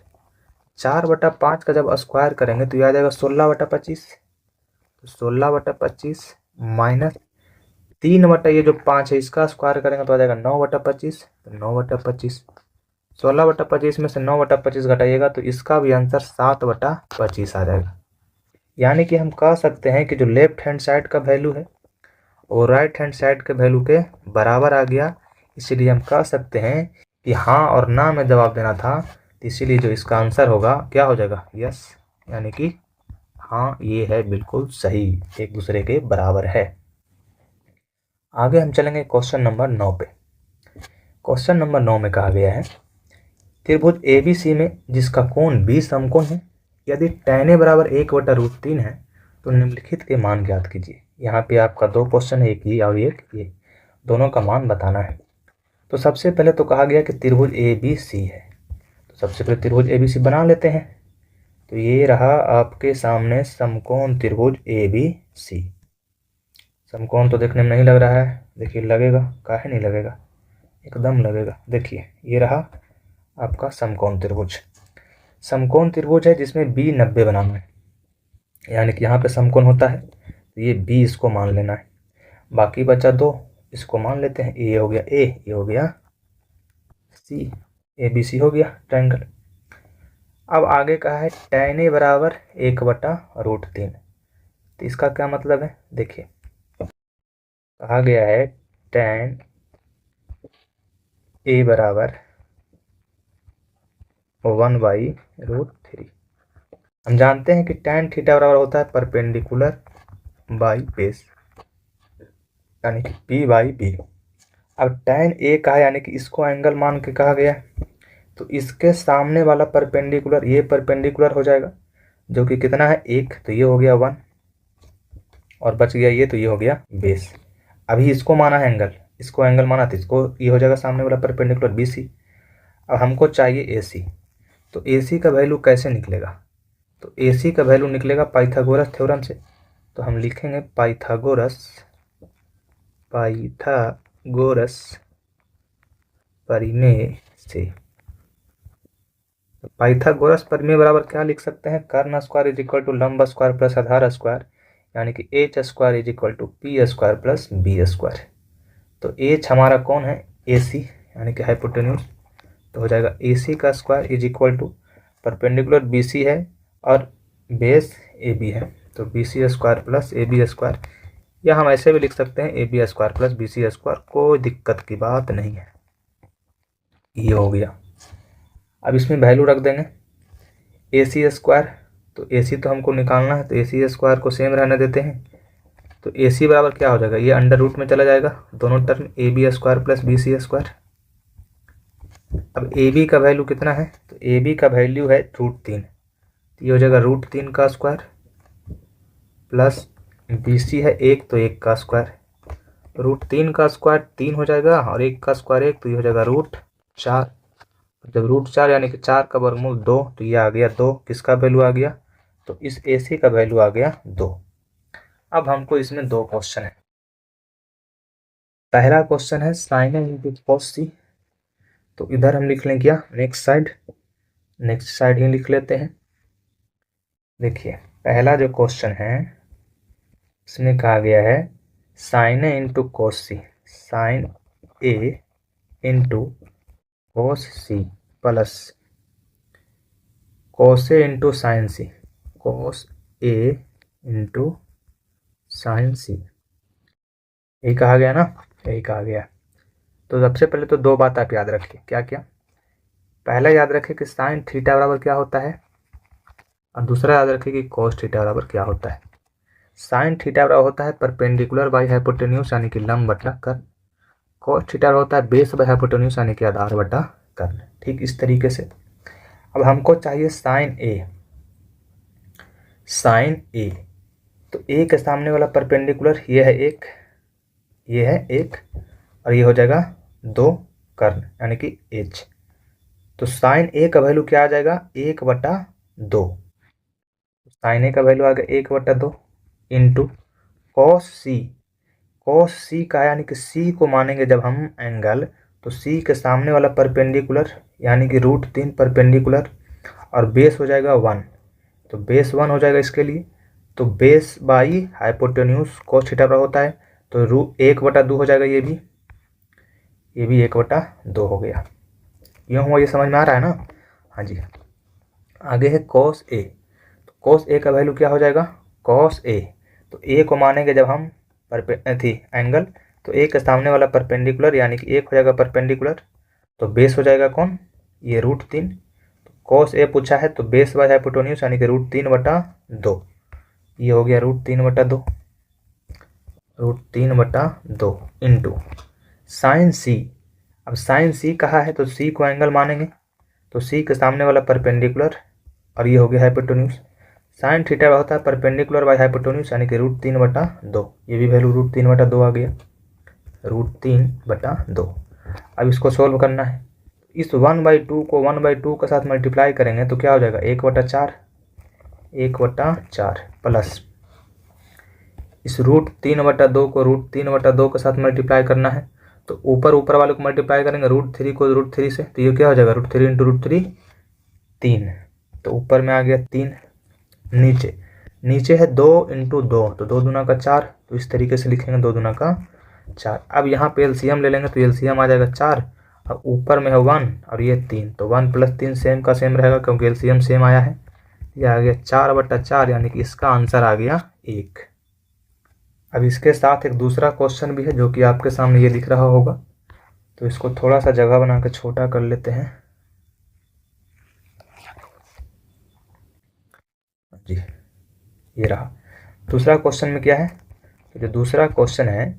Speaker 1: 4/5 का जब स्क्वायर करेंगे तो ये आ जाएगा 16/25, तो 16/25 माइनस 3 ये जो 5 है इसका स्क्वायर करेंगे तो आ जाएगा 9/25, तो 9/25। 16/25 में से 9/25 घटाइएगा तो इसका भी आंसर 7/25 आ जाएगा। यानी कि हम कह सकते हैं कि जो लेफ्ट हैंड साइड का वैल्यू है वो राइट हैंड साइड के वैल्यू के बराबर आ गया। इसीलिए हम कह सकते हैं कि हाँ और ना में जवाब देना था, तो इसीलिए जो इसका आंसर होगा क्या हो जाएगा, यस, यानी कि हाँ ये है बिल्कुल सही, एक दूसरे के बराबर है। आगे हम चलेंगे क्वेश्चन नंबर 9 पे। क्वेश्चन नंबर 9 में कहा गया है त्रिभुज ABC में जिसका कोण 20 समकोण है, यदि tan A बराबर 1/√3 है तो निम्नलिखित के मान ज्ञात कीजिए। यहाँ पे आपका दो क्वेश्चन है, एक ये और एक ये, दोनों का मान बताना है। तो सबसे पहले तो कहा गया कि त्रिभुज ABC है, तो सबसे पहले त्रिभुज ABC बना लेते हैं। तो ये रहा आपके सामने समकोण त्रिभुज ABC। समकोण तो देखने में नहीं लग रहा है, देखिए लगेगा, काहे नहीं लगेगा, एकदम लगेगा। देखिए ये रहा आपका समकोण त्रिभुज। समकोण त्रिभुज है जिसमें B 90 बनाना है, यानी कि यहाँ पे समकोण होता है तो ये B इसको मान लेना है। बाकी बचा 2, इसको मान लेते हैं, ये हो गया A, ये हो गया C, ABC हो गया ट्रायंगल। अब आगे कहा है tan A बराबर 1/√3, तो इसका क्या मतलब है, देखिए कहा गया है tan A बराबर 1/√3। हम जानते हैं कि tan थीटा बराबर होता है परपेंडिकुलर बाई बेस, यानी कि P/B। अब tan A का है, यानी कि इसको एंगल मान के कहा गया, तो इसके सामने वाला परपेंडिकुलर, ये परपेंडिकुलर हो जाएगा, जो कि कितना है 1, तो ये हो गया 1, और बच गया ये, तो ये हो गया बेस। अभी इसको माना है एंगल, इसको एंगल माना, तो इसको ये हो जाएगा सामने वाला परपेंडिकुलर BC। अब हमको चाहिए AC, तो AC का वैल्यू कैसे निकलेगा, तो AC का वैल्यू निकलेगा पाइथागोरस थ्योरम से। तो हम लिखेंगे पाइथागोरस परिमेय से। पाइथागोरस परिमेय बराबर क्या लिख सकते हैं, कर्ण स्क्वायर इज इक्वल टू लंब स्क्वायर प्लस आधार स्क्वायर, यानी कि H square is equal to P square plus B square. तो H हमारा कौन है, AC, यानी कि हाइपोटेन्यूज, तो हो जाएगा AC का square is equal to perpendicular BC है और बेस AB है, तो BC square plus AB square, या हम ऐसे भी लिख सकते हैं AB square plus BC square, कोई दिक्कत की बात नहीं है। ये हो गया। अब इसमें वैल्यू रख देंगे AC स्क्वायर, तो AC तो हमको निकालना है, तो AC स्क्वायर को सेम रहने देते हैं, तो AC बराबर क्या हो जाएगा, ये अंडर रूट में चला जाएगा, दोनों term AB square plus BC square. अब AB का वैल्यू कितना है, तो AB का वैल्यू है √3, तो ये हो जाएगा √3 का स्क्वायर प्लस BC है 1, तो 1 का स्क्वायर, √3 का स्क्वायर 3 हो जाएगा, और 1 का स्क्वायर 1, तो ये हो जाएगा √4। जब √4 यानी कि 4 का वर्गमूल 2, तो ये आ गया 2, किसका वैल्यू आ गया, तो इस AC का वैल्यू आ गया 2। अब हमको इसमें 2 क्वेश्चन है। पहला क्वेश्चन है sin A into cos C, तो इधर हम लिख लें क्या, नेक्स्ट साइड ही लिख लेते हैं। देखिए पहला जो क्वेश्चन है इसमें कहा गया है sin A into cos C, sin A into cos C plus cos A into sin C, cos A into sin C, यही कहा गया ना, यही कहा गया। तो सबसे पहले तो 2 बात आप याद रखिए, क्या क्या, पहला याद रखिए कि sin थीटा बराबर क्या होता है, और दूसरा याद रखिए कि cos थीटा बराबर क्या होता है। sin थीटा बराबर होता है परपेंडिकुलर बाई हाइपोटेन्यूज, यानी कि लंब बटा कर्ण। cos थीटा होता है बेस बाई हाइपोटेन्यूज, यानी कि आधार बटा कर्ण। ठीक इस तरीके से। अब हमको चाहिए sin A, तो A के सामने वाला परपेंडिकुलर ये है 1, ये है 1, और ये हो जाएगा 2 कर्ण, यानी कि H। तो sin A का वैल्यू क्या आ जाएगा, 1/2। sin A का वैल्यू आ गया 1/2 इंटू cos C का, यानी कि C को मानेंगे जब हम एंगल, तो C के सामने वाला परपेंडिकुलर, यानी कि √3 परपेंडिकुलर, और बेस हो जाएगा 1, तो बेस 1 हो जाएगा इसके लिए, तो base by hypotenuse cos theta बराबर होता है, तो 1/2 हो जाएगा, ये भी 1/2 हो गया। यूँ हुआ, ये समझ में आ रहा है ना, हाँ जी। आगे है cos A, तो cos A का वैल्यू क्या हो जाएगा, cos A, तो A को मानेंगे जब हम एंगल, तो A के सामने वाला परपेंडिकुलर, यानी कि 1 हो जाएगा परपेंडिकुलर, तो बेस हो जाएगा कौन, ये √3, तो cos A पूछा है, तो बेस बाय हाइपोटेन्यूज, यानी कि √3/2, ये हो गया √3/2 इंटू sin C। अब sin C कहा है, तो C को एंगल मानेंगे, तो C के सामने वाला परपेंडिकुलर, और ये हो गया हाइपोटेन्यूज। sin थीटा होता है परपेंडिकुलर बाय हाइपोटेन्यूज, यानी कि √3/2, ये भी वैल्यू √3/2 आ गया, √3/2। अब इसको सोल्व करना है, इस 1/2 को 1/2 के साथ मल्टीप्लाई करेंगे, तो क्या हो जाएगा 1/4 प्लस इस √3/2 को √3/2 के साथ मल्टीप्लाई करना है, तो ऊपर वाले को मल्टीप्लाई करेंगे, √3 को √3 से, तो ये क्या हो जाएगा √3 इंटू √3 3, तो ऊपर में आ गया 3, नीचे है 2 इंटू 2, तो 2 दूना का 4, तो इस तरीके से लिखेंगे 2 दूना का 4। अब यहाँ पे एलसीएम ले लेंगे, तो एलसीएम आ जाएगा 4, और ऊपर में है 1 और ये 3, तो 1 + 3 सेम का सेम रहेगा, क्योंकि एलसीएम सेम आया है, ये आ गया 4/4, यानी कि इसका आंसर आ गया 1। अब इसके साथ एक दूसरा क्वेश्चन भी है, जो कि आपके सामने ये दिख रहा होगा, तो इसको थोड़ा सा जगह बना के छोटा कर लेते हैं। जी ये रहा। दूसरा क्वेश्चन में क्या है, तो जो दूसरा क्वेश्चन है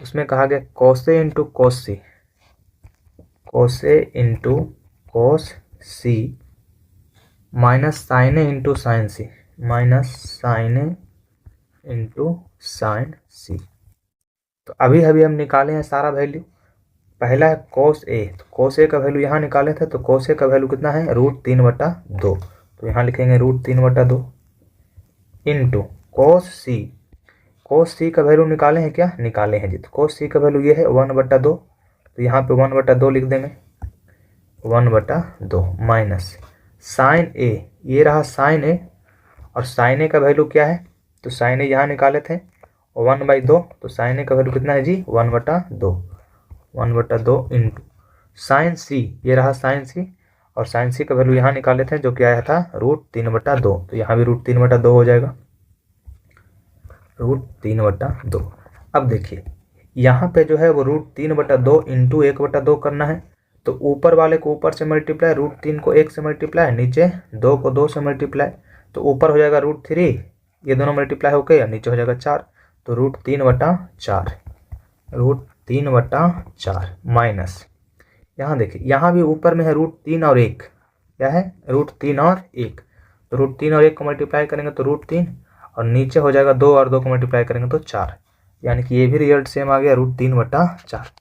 Speaker 1: उसमें कहा गया कोसे इंटू कोस सी, कोसे इंटू कोस सी माइनस साइन ए इंटू साइन सी, माइनस साइन ए इंटू साइन सी। तो अभी अभी हम निकाले हैं सारा वैल्यू। पहला है कोस ए, तो कोस ए का वैल्यू यहाँ निकाले थे, तो कोस ए का वैल्यू कितना है √3/2, तो यहाँ लिखेंगे √3/2 इंटू कोस सी, कोस सी का वैल्यू निकाले हैं क्या, निकाले हैं जी, तो कोस सी का वैल्यू ये है 1/2, तो यहाँ पे 1/2 लिख देंगे, 1/2 माइनस साइन ए, ये रहा साइन ए, और साइन ए का वैल्यू क्या है, तो साइन ए यहाँ निकाले थे 1/2, तो साइन ए का वैल्यू कितना है जी 1/2, 1/2 इंटू साइन सी, ये रहा साइन सी, और साइन सी का वैल्यू यहाँ निकाले थे जो कि आया था √3/2, तो यहाँ भी √3/2 हो जाएगा, √3/2। अब देखिए यहाँ पे जो है वो √3/2 इंटू 1/2 करना है, तो ऊपर वाले को ऊपर से मल्टीप्लाई, √3 को 1 से मल्टीप्लाई, नीचे 2 को 2 से मल्टीप्लाई, तो ऊपर हो जाएगा √3, ये दोनों मल्टीप्लाई होकर या नीचे हो जाएगा 4, तो √3/4, √3/4 माइनस, यहाँ देखिए यहाँ भी ऊपर में है √3 और 1, क्या है √3 और 1, तो √3 और 1 को मल्टीप्लाई करेंगे तो √3, और नीचे हो जाएगा 2 और 2 को मल्टीप्लाई करेंगे तो 4, यानी कि ये भी रिजल्ट सेम आ गया √3/4।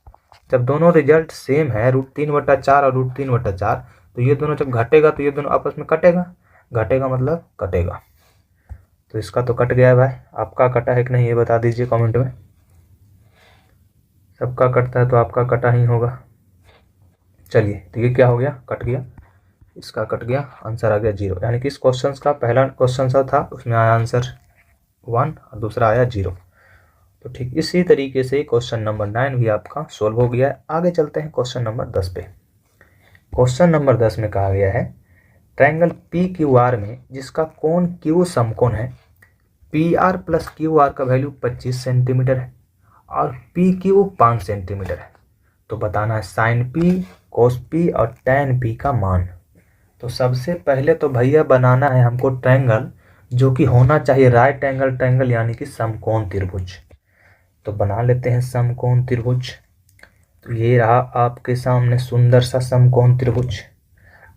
Speaker 1: जब दोनों रिजल्ट सेम है √3/4 और √3/4, तो ये दोनों जब घटेगा तो ये दोनों आपस में कटेगा, घटेगा मतलब कटेगा, तो इसका तो कट गया है भाई। आपका कटा है कि नहीं ये बता दीजिए कमेंट में, सबका कटता है तो आपका कटा ही होगा। चलिए तो ये क्या हो गया, कट गया, इसका कट गया, आंसर आ गया 0, यानी कि इस क्वेश्चन का पहला क्वेश्चन सा था उसमें आया आंसर 1 और दूसरा आया 0। तो ठीक इसी तरीके से क्वेश्चन नंबर 9 भी आपका सोल्व हो गया है। आगे चलते हैं क्वेश्चन नंबर 10 पे। क्वेश्चन नंबर 10 में कहा गया है ट्रायंगल PQR में जिसका कोण Q समकोण है, PR प्लस QR का वैल्यू 25 सेंटीमीटर है और PQ 5 सेंटीमीटर है, तो बताना है साइन P, कोस P और tan P का मान। तो सबसे पहले तो भैया बनाना है हमको ट्रायंगल जो कि होना चाहिए राइट एंगल ट्रायंगल, यानी कि समकोण त्रिभुज। तो बना लेते हैं समकोण त्रिभुज। तो ये रहा आपके सामने सुंदर सा समकोण त्रिभुज।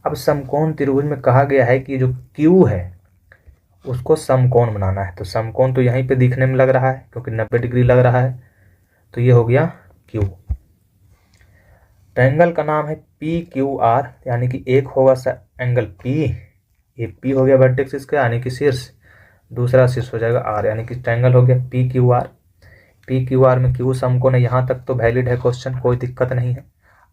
Speaker 1: अब समकोण त्रिभुज में कहा गया है कि जो Q है उसको समकोण बनाना है, तो समकोण तो यहीं पे दिखने में लग रहा है क्योंकि 90 डिग्री लग रहा है, तो ये हो गया Q। ट्रायंगल का नाम है PQR, यानी कि एक होगा एंगल P, ये P हो गया वर्टेक्स इसका यानी कि शीर्ष, दूसरा शीर्ष हो जाएगा R, यानी कि ट्रायंगल हो गया PQR। PQR में Q समकोण है, यहाँ तक तो वैलिड है क्वेश्चन, कोई दिक्कत नहीं है।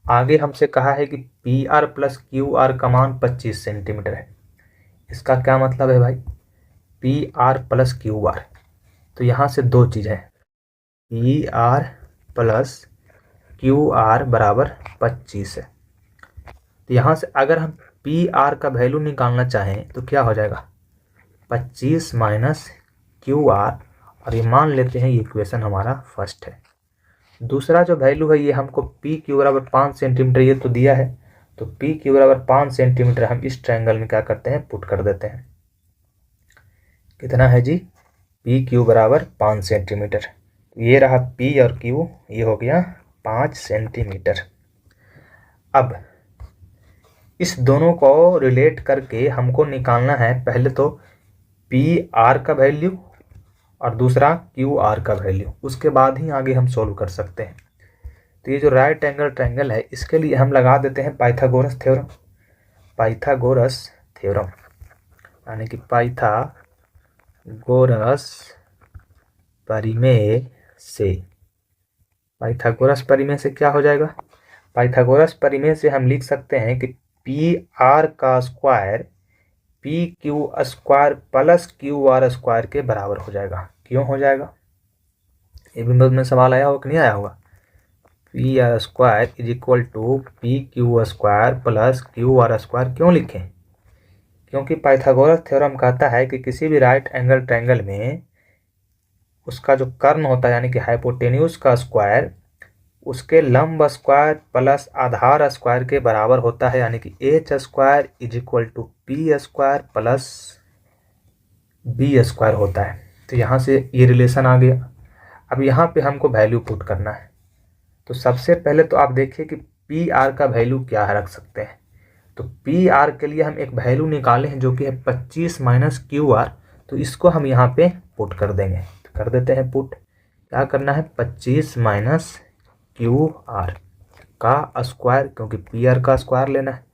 Speaker 1: आगे हमसे कहा है कि PR प्लस QR का मान 25 सेंटीमीटर है। इसका क्या मतलब है भाई, PR प्लस QR, तो यहाँ से दो चीज़ है, PR प्लस QR बराबर 25 है। तो यहाँ से अगर हम PR का वैल्यू निकालना चाहें तो क्या हो जाएगा 25 माइनस QR, और ये मान लेते हैं ये इक्वेशन हमारा फर्स्ट है। दूसरा जो वैल्यू है ये हमको PQ बराबर 5 सेंटीमीटर ये तो दिया है, तो PQ बराबर 5 सेंटीमीटर हम इस ट्रायंगल में क्या करते हैं पुट कर देते हैं। कितना है जी, PQ बराबर 5 सेंटीमीटर, ये रहा P और Q, ये हो गया 5 सेंटीमीटर। अब इस दोनों को रिलेट करके हमको निकालना है पहले तो PR का वैल्यू और दूसरा QR का वैल्यू, उसके बाद ही आगे हम सोल्व कर सकते हैं। तो ये जो राइट एंगल ट्रायंगल है इसके लिए हम लगा देते हैं पाइथागोरस थ्योरम, पाइथागोरस थ्योरम, यानी कि पाइथागोरस परिमेय से, पाइथागोरस परिमेय से क्या हो जाएगा, पाइथागोरस परिमेय से हम लिख सकते हैं कि PR का square PQ square plus QR square के बराबर हो जाएगा। क्यों हो जाएगा, ये भी में सवाल आया होगा कि नहीं आया होगा। PR square is equal to PQ square plus QR square क्यों लिखें, क्योंकि पाइथागोरस थ्योरम कहता है कि किसी भी राइट एंगल ट्रायंगल में उसका जो कर्ण होता है यानी कि हाइपोटेन्यूज का स्क्वायर उसके लंब स्क्वायर प्लस आधार स्क्वायर के बराबर होता है, यानी कि H square is equal to P square plus B square होता है। तो यहाँ से ये रिलेशन आ गया। अब यहाँ पे हमको वैल्यू पुट करना है। तो सबसे पहले तो आप देखिए कि पी आर का वैल्यू क्या रख सकते हैं। तो पी आर के लिए हम एक वैल्यू निकाले हैं जो कि है 25 माइनस क्यू आर। तो इसको हम यहाँ पे पुट कर देंगे। तो कर देते हैं पुट। क्या करना है, 25 माइनस क्यू आर का स्क्वायर, क्योंकि पी आर का स्क्वायर लेना है,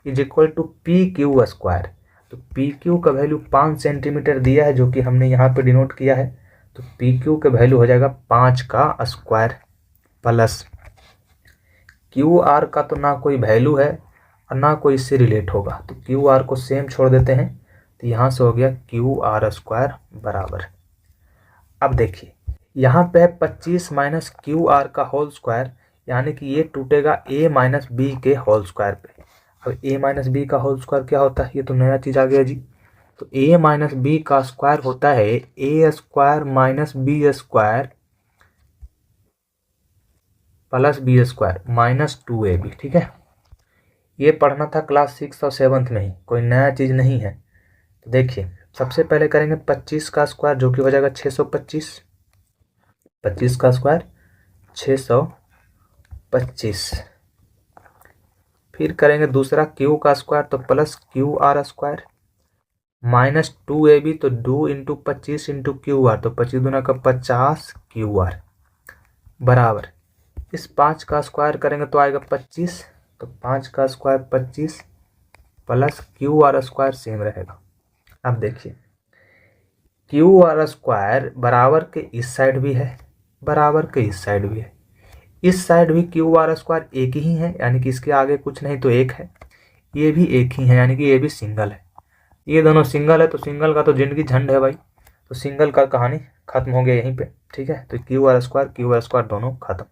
Speaker 1: is equal to P Q square. तो पी क्यू का वैल्यू 5 सेंटीमीटर दिया है जो कि हमने यहाँ पे डिनोट किया है। तो पी क्यू का वैल्यू हो जाएगा 5 का स्क्वायर प्लस क्यू आर का तो ना कोई वैल्यू है और ना कोई इससे रिलेट होगा, तो क्यू आर को सेम छोड़ देते हैं। तो यहाँ से हो गया क्यू आर स्क्वायर बराबर। अब देखिए यहाँ पे है 25 माइनस क्यू आर का होल स्क्वायर, यानी कि ये टूटेगा ए माइनस बी के होल स्क्वायर पे। अब ए माइनस बी का होल स्क्वायर क्या होता है, ये तो नया चीज़ आ गया जी। तो ए माइनस बी का स्क्वायर होता है A square minus B square plus B square minus 2ab। ठीक है, ये पढ़ना था क्लास 6 और 7th में ही, कोई नया चीज़ नहीं है। तो देखिए सबसे पहले करेंगे 25 का स्क्वायर जो कि हो जाएगा 625। 25 का स्क्वायर 625। फिर करेंगे दूसरा क्यू का स्क्वायर तो plus Q are square minus 2ab। तो 2 इंटू 25 इंटू क्यू आर, तो 25 दूना का 50 क्यू आर बराबर। इस 5 का स्क्वायर करेंगे तो आएगा 25। तो 5 का square 25 plus Q are square same रहेगा। अब देखिए क्यू आर स्क्वायर बराबर के इस साइड भी है, बराबर के इस साइड भी है, इस साइड भी क्यू आर स्क्वायर एक ही है, यानी कि इसके आगे कुछ नहीं तो एक है। ये भी एक ही है, यानी कि ये भी सिंगल है। ये दोनों सिंगल है, तो सिंगल का तो जिंदगी झंड है भाई। तो सिंगल का कहानी खत्म हो गया यहीं पे। ठीक है, तो क्यू आर स्क्वायर दोनों खत्म।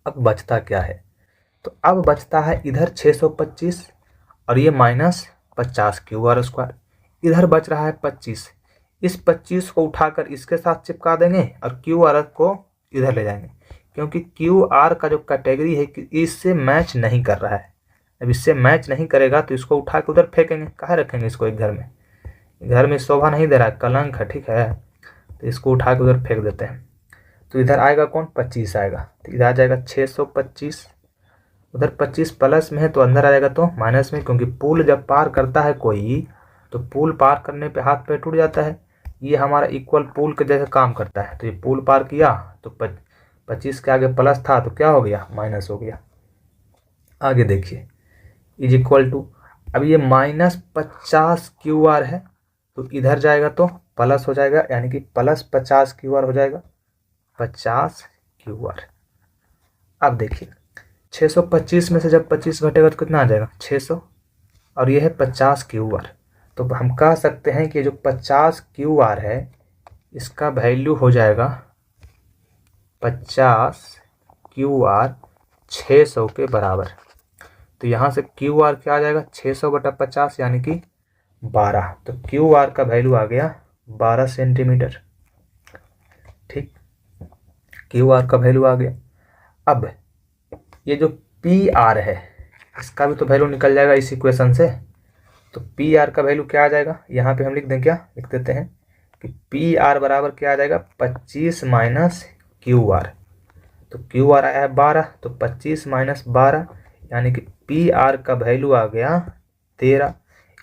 Speaker 1: अब बचता क्या है, तो अब बचता है इधर 625 और ये माइनस 50 क्यू आर स्क्वायर। इधर बच रहा है 25। इस 25 को उठाकर इसके साथ चिपका देंगे और क्यू आर को इधर ले जाएंगे, क्योंकि क्यू आर का जो कैटेगरी है इससे मैच नहीं कर रहा है। अब इससे मैच नहीं करेगा तो इसको उठा के उधर फेंकेंगे। कहाँ रखेंगे इसको, एक घर में, घर में शोभा नहीं दे रहा है, कलंक है। ठीक है, तो इसको उठा के उधर फेंक देते हैं। तो इधर आएगा कौन, 25 आएगा। तो इधर आ जाएगा 625। उधर 25 प्लस में है तो अंदर आ जाएगा तो माइनस में, क्योंकि पुल जब पार करता है कोई तो पुल पार करने पे हाथ पैर टूट जाता है। ये हमारा इक्वल पुल के जैसे काम करता है। तो ये पुल पार किया तो 25 के आगे प्लस था तो क्या हो गया, माइनस हो गया। आगे देखिए इज इक्वल टू, अब ये माइनस 50 क्यू आर है तो इधर जाएगा तो प्लस हो जाएगा, यानी कि प्लस 50 क्यू आर हो जाएगा, 50 क्यू आर। अब देखिए 625 में से जब 25 घटेगा तो कितना आ जाएगा, 600, और ये है 50 क्यू आर। तो हम कह सकते हैं कि जो 50 क्यू आर है इसका वैल्यू हो जाएगा 50 क्यू आर 600 के बराबर। तो यहाँ से क्यू आर क्या आ जाएगा, 600 बटा 50 यानी कि 12। तो क्यू आर का वैल्यू आ गया 12 सेंटीमीटर। ठीक, क्यू आर का वैल्यू आ गया। अब ये जो पी आर है इसका भी तो वैल्यू निकल जाएगा इस इक्वेशन से। तो पी आर का वैल्यू क्या आ जाएगा, यहाँ पे हम लिख दें, क्या लिख देते हैं कि पी आर बराबर क्या आ जाएगा, 25 माइनस क्यू आर। तो क्यू आर आया है 12, तो 25 माइनस 12 यानी कि पी आर का वैल्यू आ गया 13,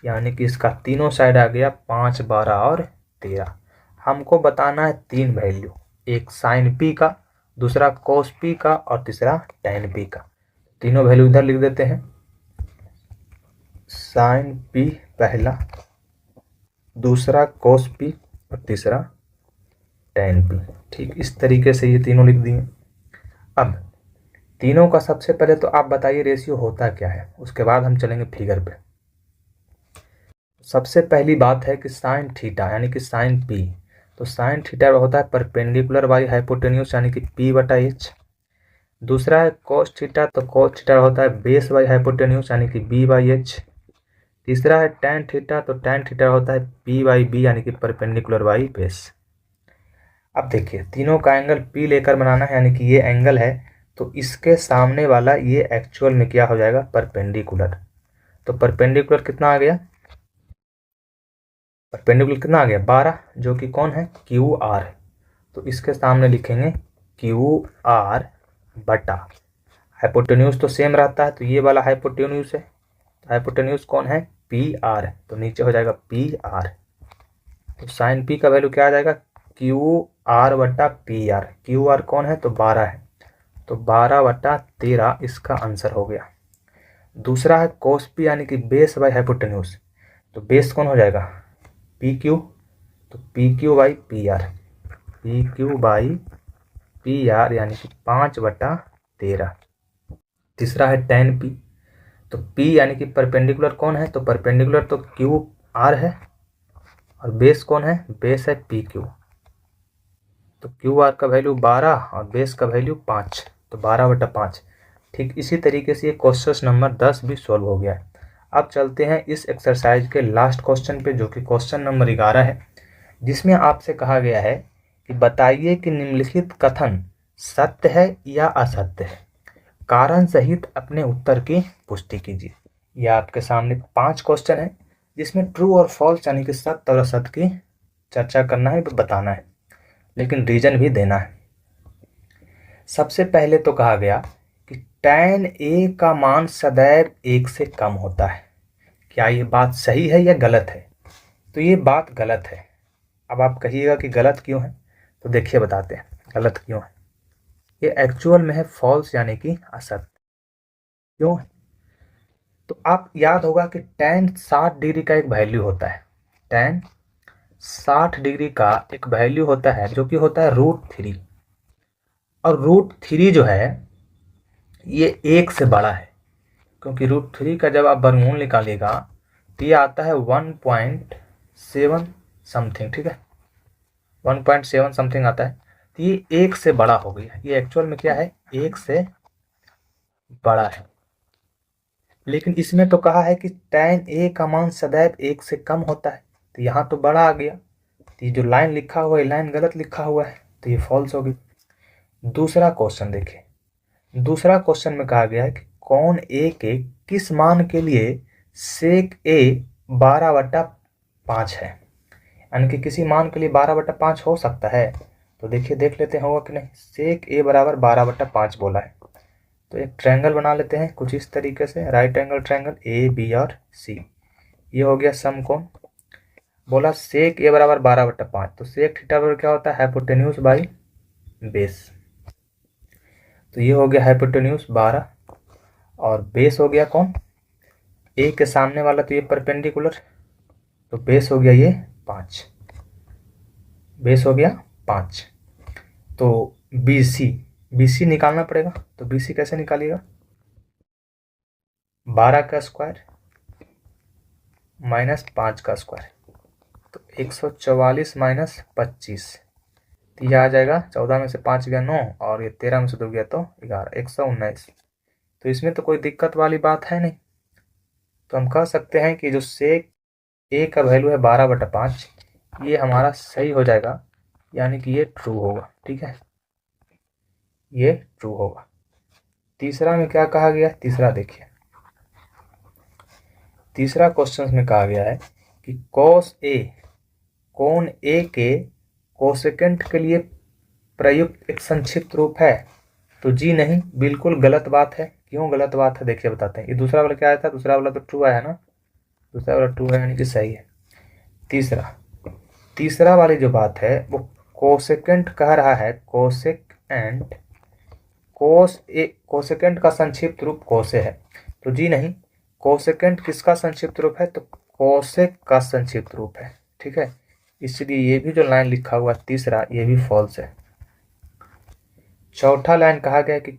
Speaker 1: यानी कि इसका तीनों साइड आ गया 5, 12 और 13। हमको बताना है 3 वैल्यू, एक साइन पी का, दूसरा कोस पी का और तीसरा टैन पी का। तीनों वैल्यू इधर लिख देते हैं, साइन पी पहला, दूसरा कोस पी और तीसरा टैन पी। ठीक, इस तरीके से ये तीनों लिख दिए। अब तीनों का सबसे पहले तो आप बताइए रेशियो होता क्या है, उसके बाद हम चलेंगे फिगर पे। सबसे पहली बात है कि साइन थीटा यानी कि साइन पी, तो साइन थीटा होता है परपेंडिकुलर बाई हाइपोटेन्यूज यानी कि पी बटा एच। दूसरा है कोस थीटा, तो कोस थीटा होता है बेस बाई हाइपोटेन्यूज यानी कि बी बाई एच। तीसरा है टैन थीटा, तो टैन थीटा होता है पी बाई बी यानी कि परपेंडिकुलर बाई बेस। अब देखिए तीनों का एंगल पी लेकर बनाना है, यानी कि ये एंगल है तो इसके सामने वाला ये एक्चुअल में क्या हो जाएगा, परपेंडिकुलर। तो परपेंडिकुलर कितना आ गया, परपेंडिकुलर कितना आ गया 12, जो कि कौन है क्यू आर। तो इसके सामने लिखेंगे क्यू आर बटा, हाइपोटेन्यूज तो सेम रहता है, तो ये वाला हाइपोटेन्यूज है, तो हाइपोटेन्यूज कौन है पी आर, तो नीचे हो जाएगा पी आर। तो साइन पी का वैल्यू क्या आ जाएगा क्यू आर बटा पी आर। क्यू आर कौन है तो 12 है, तो 12/13 इसका आंसर हो गया। दूसरा है कोस पी यानी कि बेस बाई हाइपोटेन्यूज, तो बेस कौन हो जाएगा पी क्यू, तो P Q by P R, P Q by P R यानी कि 5/13। तीसरा है टेन पी, तो पी यानी कि परपेंडिकुलर कौन है तो परपेंडिकुलर तो क्यू आर है, और बेस कौन है बेस है पी क्यू, तो क्यू आर का वैल्यू 12 और बेस का वैल्यू 5, तो 12/5। ठीक इसी तरीके से ये क्वेश्चन नंबर 10 भी सॉल्व हो गया है। अब चलते हैं इस एक्सरसाइज के लास्ट क्वेश्चन पे, जो कि क्वेश्चन नंबर 11 है, जिसमें आपसे कहा गया है कि बताइए कि निम्नलिखित कथन सत्य है या असत्य है, कारण सहित अपने उत्तर की पुष्टि कीजिए। यह आपके सामने 5 क्वेश्चन है, जिसमें ट्रू और फॉल्स यानी कि सत्य और असत्य की चर्चा करना है, बताना है, लेकिन रीजन भी देना है। सबसे पहले तो कहा गया कि tan a का मान सदैव 1 से कम होता है। क्या ये बात सही है या गलत है? तो ये बात गलत है। अब आप कहिएगा कि गलत क्यों है, तो देखिए बताते हैं गलत क्यों है। ये एक्चुअल में है फॉल्स यानी कि असत्य। क्यों है? तो आप याद होगा कि tan 60 डिग्री का एक वैल्यू होता है, tan 60 डिग्री का एक वैल्यू होता है जो कि होता है √3, और √3 जो है ये 1 से बड़ा है, क्योंकि √3 का जब आप वर्गमूल निकालिएगा तो ये आता है 1.7 समथिंग, ठीक है 1.7 समथिंग आता है, तो ये 1 से बड़ा हो गया। ये एक्चुअल में क्या है 1 से बड़ा है, लेकिन इसमें तो कहा है कि tan a का मान सदैव 1 से कम होता है, तो यहाँ तो बड़ा आ गया, तो ये जो लाइन लिखा हुआ है लाइन गलत लिखा हुआ है, तो ये फॉल्स होगी। दूसरा क्वेश्चन देखिए, दूसरा क्वेश्चन में कहा गया है कि कौन ए के किस मान के लिए सेक ए 12/5 है, यानी कि किसी मान के लिए 12/5 हो सकता है। तो देखिए देख लेते हैं होगा कि नहीं। सेक ए बराबर 12/5 बोला है, तो एक ट्रायंगल बना लेते हैं कुछ इस तरीके से, right angle triangle A B और सी। ये हो गया समकोण। बोला सेक ए बराबर 12/5, तो सेक थीटा बराबर क्या होता है हाइपोटेन्यूज बाई बेस, तो ये हो गया हाइपोटेन्यूज 12, और बेस हो गया कौन ए के सामने वाला, तो ये परपेंडिकुलर, तो बेस हो गया ये 5, बेस हो गया 5। तो BC निकालना पड़ेगा, तो BC कैसे निकालिएगा 12 का स्क्वायर माइनस 5 का स्क्वायर, तो 144 माइनस 25, तो यह आ जाएगा 14 में से 5 गया 9, और ये 13 में से 2 गया तो 11, 119। तो इसमें तो कोई दिक्कत वाली बात है नहीं, तो हम कह सकते हैं कि जो सेक ए का वैल्यू है 12/5, ये हमारा सही हो जाएगा, यानी कि ये ट्रू होगा, ठीक है ये ट्रू होगा। तीसरा में क्या कहा गया, तीसरा देखिए, तीसरा क्वेश्चन में कहा गया है कि कॉस ए कोण ए के कोसेकेंट के लिए प्रयुक्त एक संक्षिप्त रूप है, तो जी नहीं, बिल्कुल गलत बात है। क्यों गलत बात है देखिए बताते हैं। ये दूसरा वाला क्या आया था, दूसरा वाला तो ट्रू आया ना, दूसरा वाला ट्रू है यानी कि सही है। तीसरा वाली जो बात है वो कोसेकेंट कह रहा है, कोसेकेंट, कोसेकेंट का संक्षिप्त रूप कोसे है, तो जी नहीं, कोसेकेंट किसका संक्षिप्त रूप है तो कोसेक का संक्षिप्त रूप है, ठीक है। इसलिए ये भी जो लाइन लिखा हुआ तीसरा ये भी फॉल्स है। चौथा लाइन कहा गया कि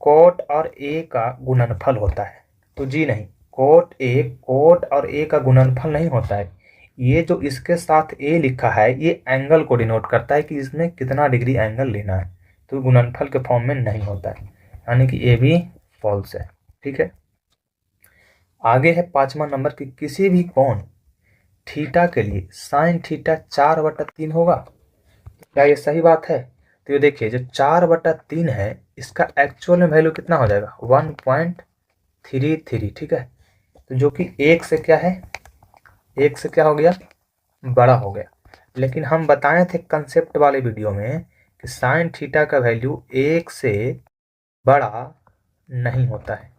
Speaker 1: कोट और ए का गुणनफल होता है, तो जी नहीं, कोट और ए का गुणनफल नहीं होता है। ये जो इसके साथ ए लिखा है ये एंगल को डिनोट करता है कि इसमें कितना डिग्री एंगल लेना है, तो गुणनफल के फॉर्म में नहीं होता है, यानी कि ए भी फॉल्स है, ठीक है। आगे है 5वां नंबर की किसी भी कोण थीटा के लिए साइन थीटा 4/3 होगा, क्या ये सही बात है? तो ये देखिए जो 4/3 है इसका एक्चुअल में वैल्यू कितना हो जाएगा 1.33, ठीक है, तो जो कि 1 से क्या है 1 से क्या हो गया, बड़ा हो गया। लेकिन हम बताए थे कंसेप्ट वाले वीडियो में कि साइन थीटा का वैल्यू 1 से बड़ा नहीं होता है।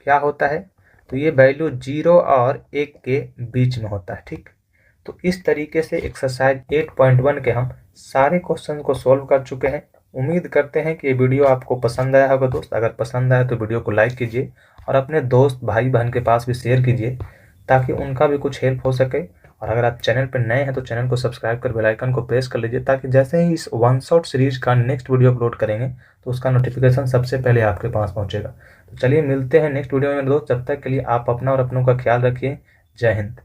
Speaker 1: क्या होता है, तो ये वैल्यू 0 और 1 के बीच में होता है। ठीक, तो इस तरीके से एक्सरसाइज 8.1 के हम सारे क्वेश्चन को सॉल्व कर चुके हैं। उम्मीद करते हैं कि ये वीडियो आपको पसंद आया होगा दोस्त। अगर पसंद आया तो वीडियो को लाइक कीजिए और अपने दोस्त भाई बहन के पास भी शेयर कीजिए ताकि उनका भी कुछ हेल्प हो सके। और अगर आप चैनल पर नए हैं तो चैनल को सब्सक्राइब कर बेल आइकन को प्रेस कर लीजिए ताकि जैसे ही इस वन शॉट सीरीज का नेक्स्ट वीडियो अपलोड करेंगे तो उसका नोटिफिकेशन सबसे पहले आपके पास पहुंचेगा। तो चलिए मिलते हैं नेक्स्ट वीडियो में दोस्त। जब तक के लिए आप अपना और अपनों का ख्याल रखिए। जय हिंद।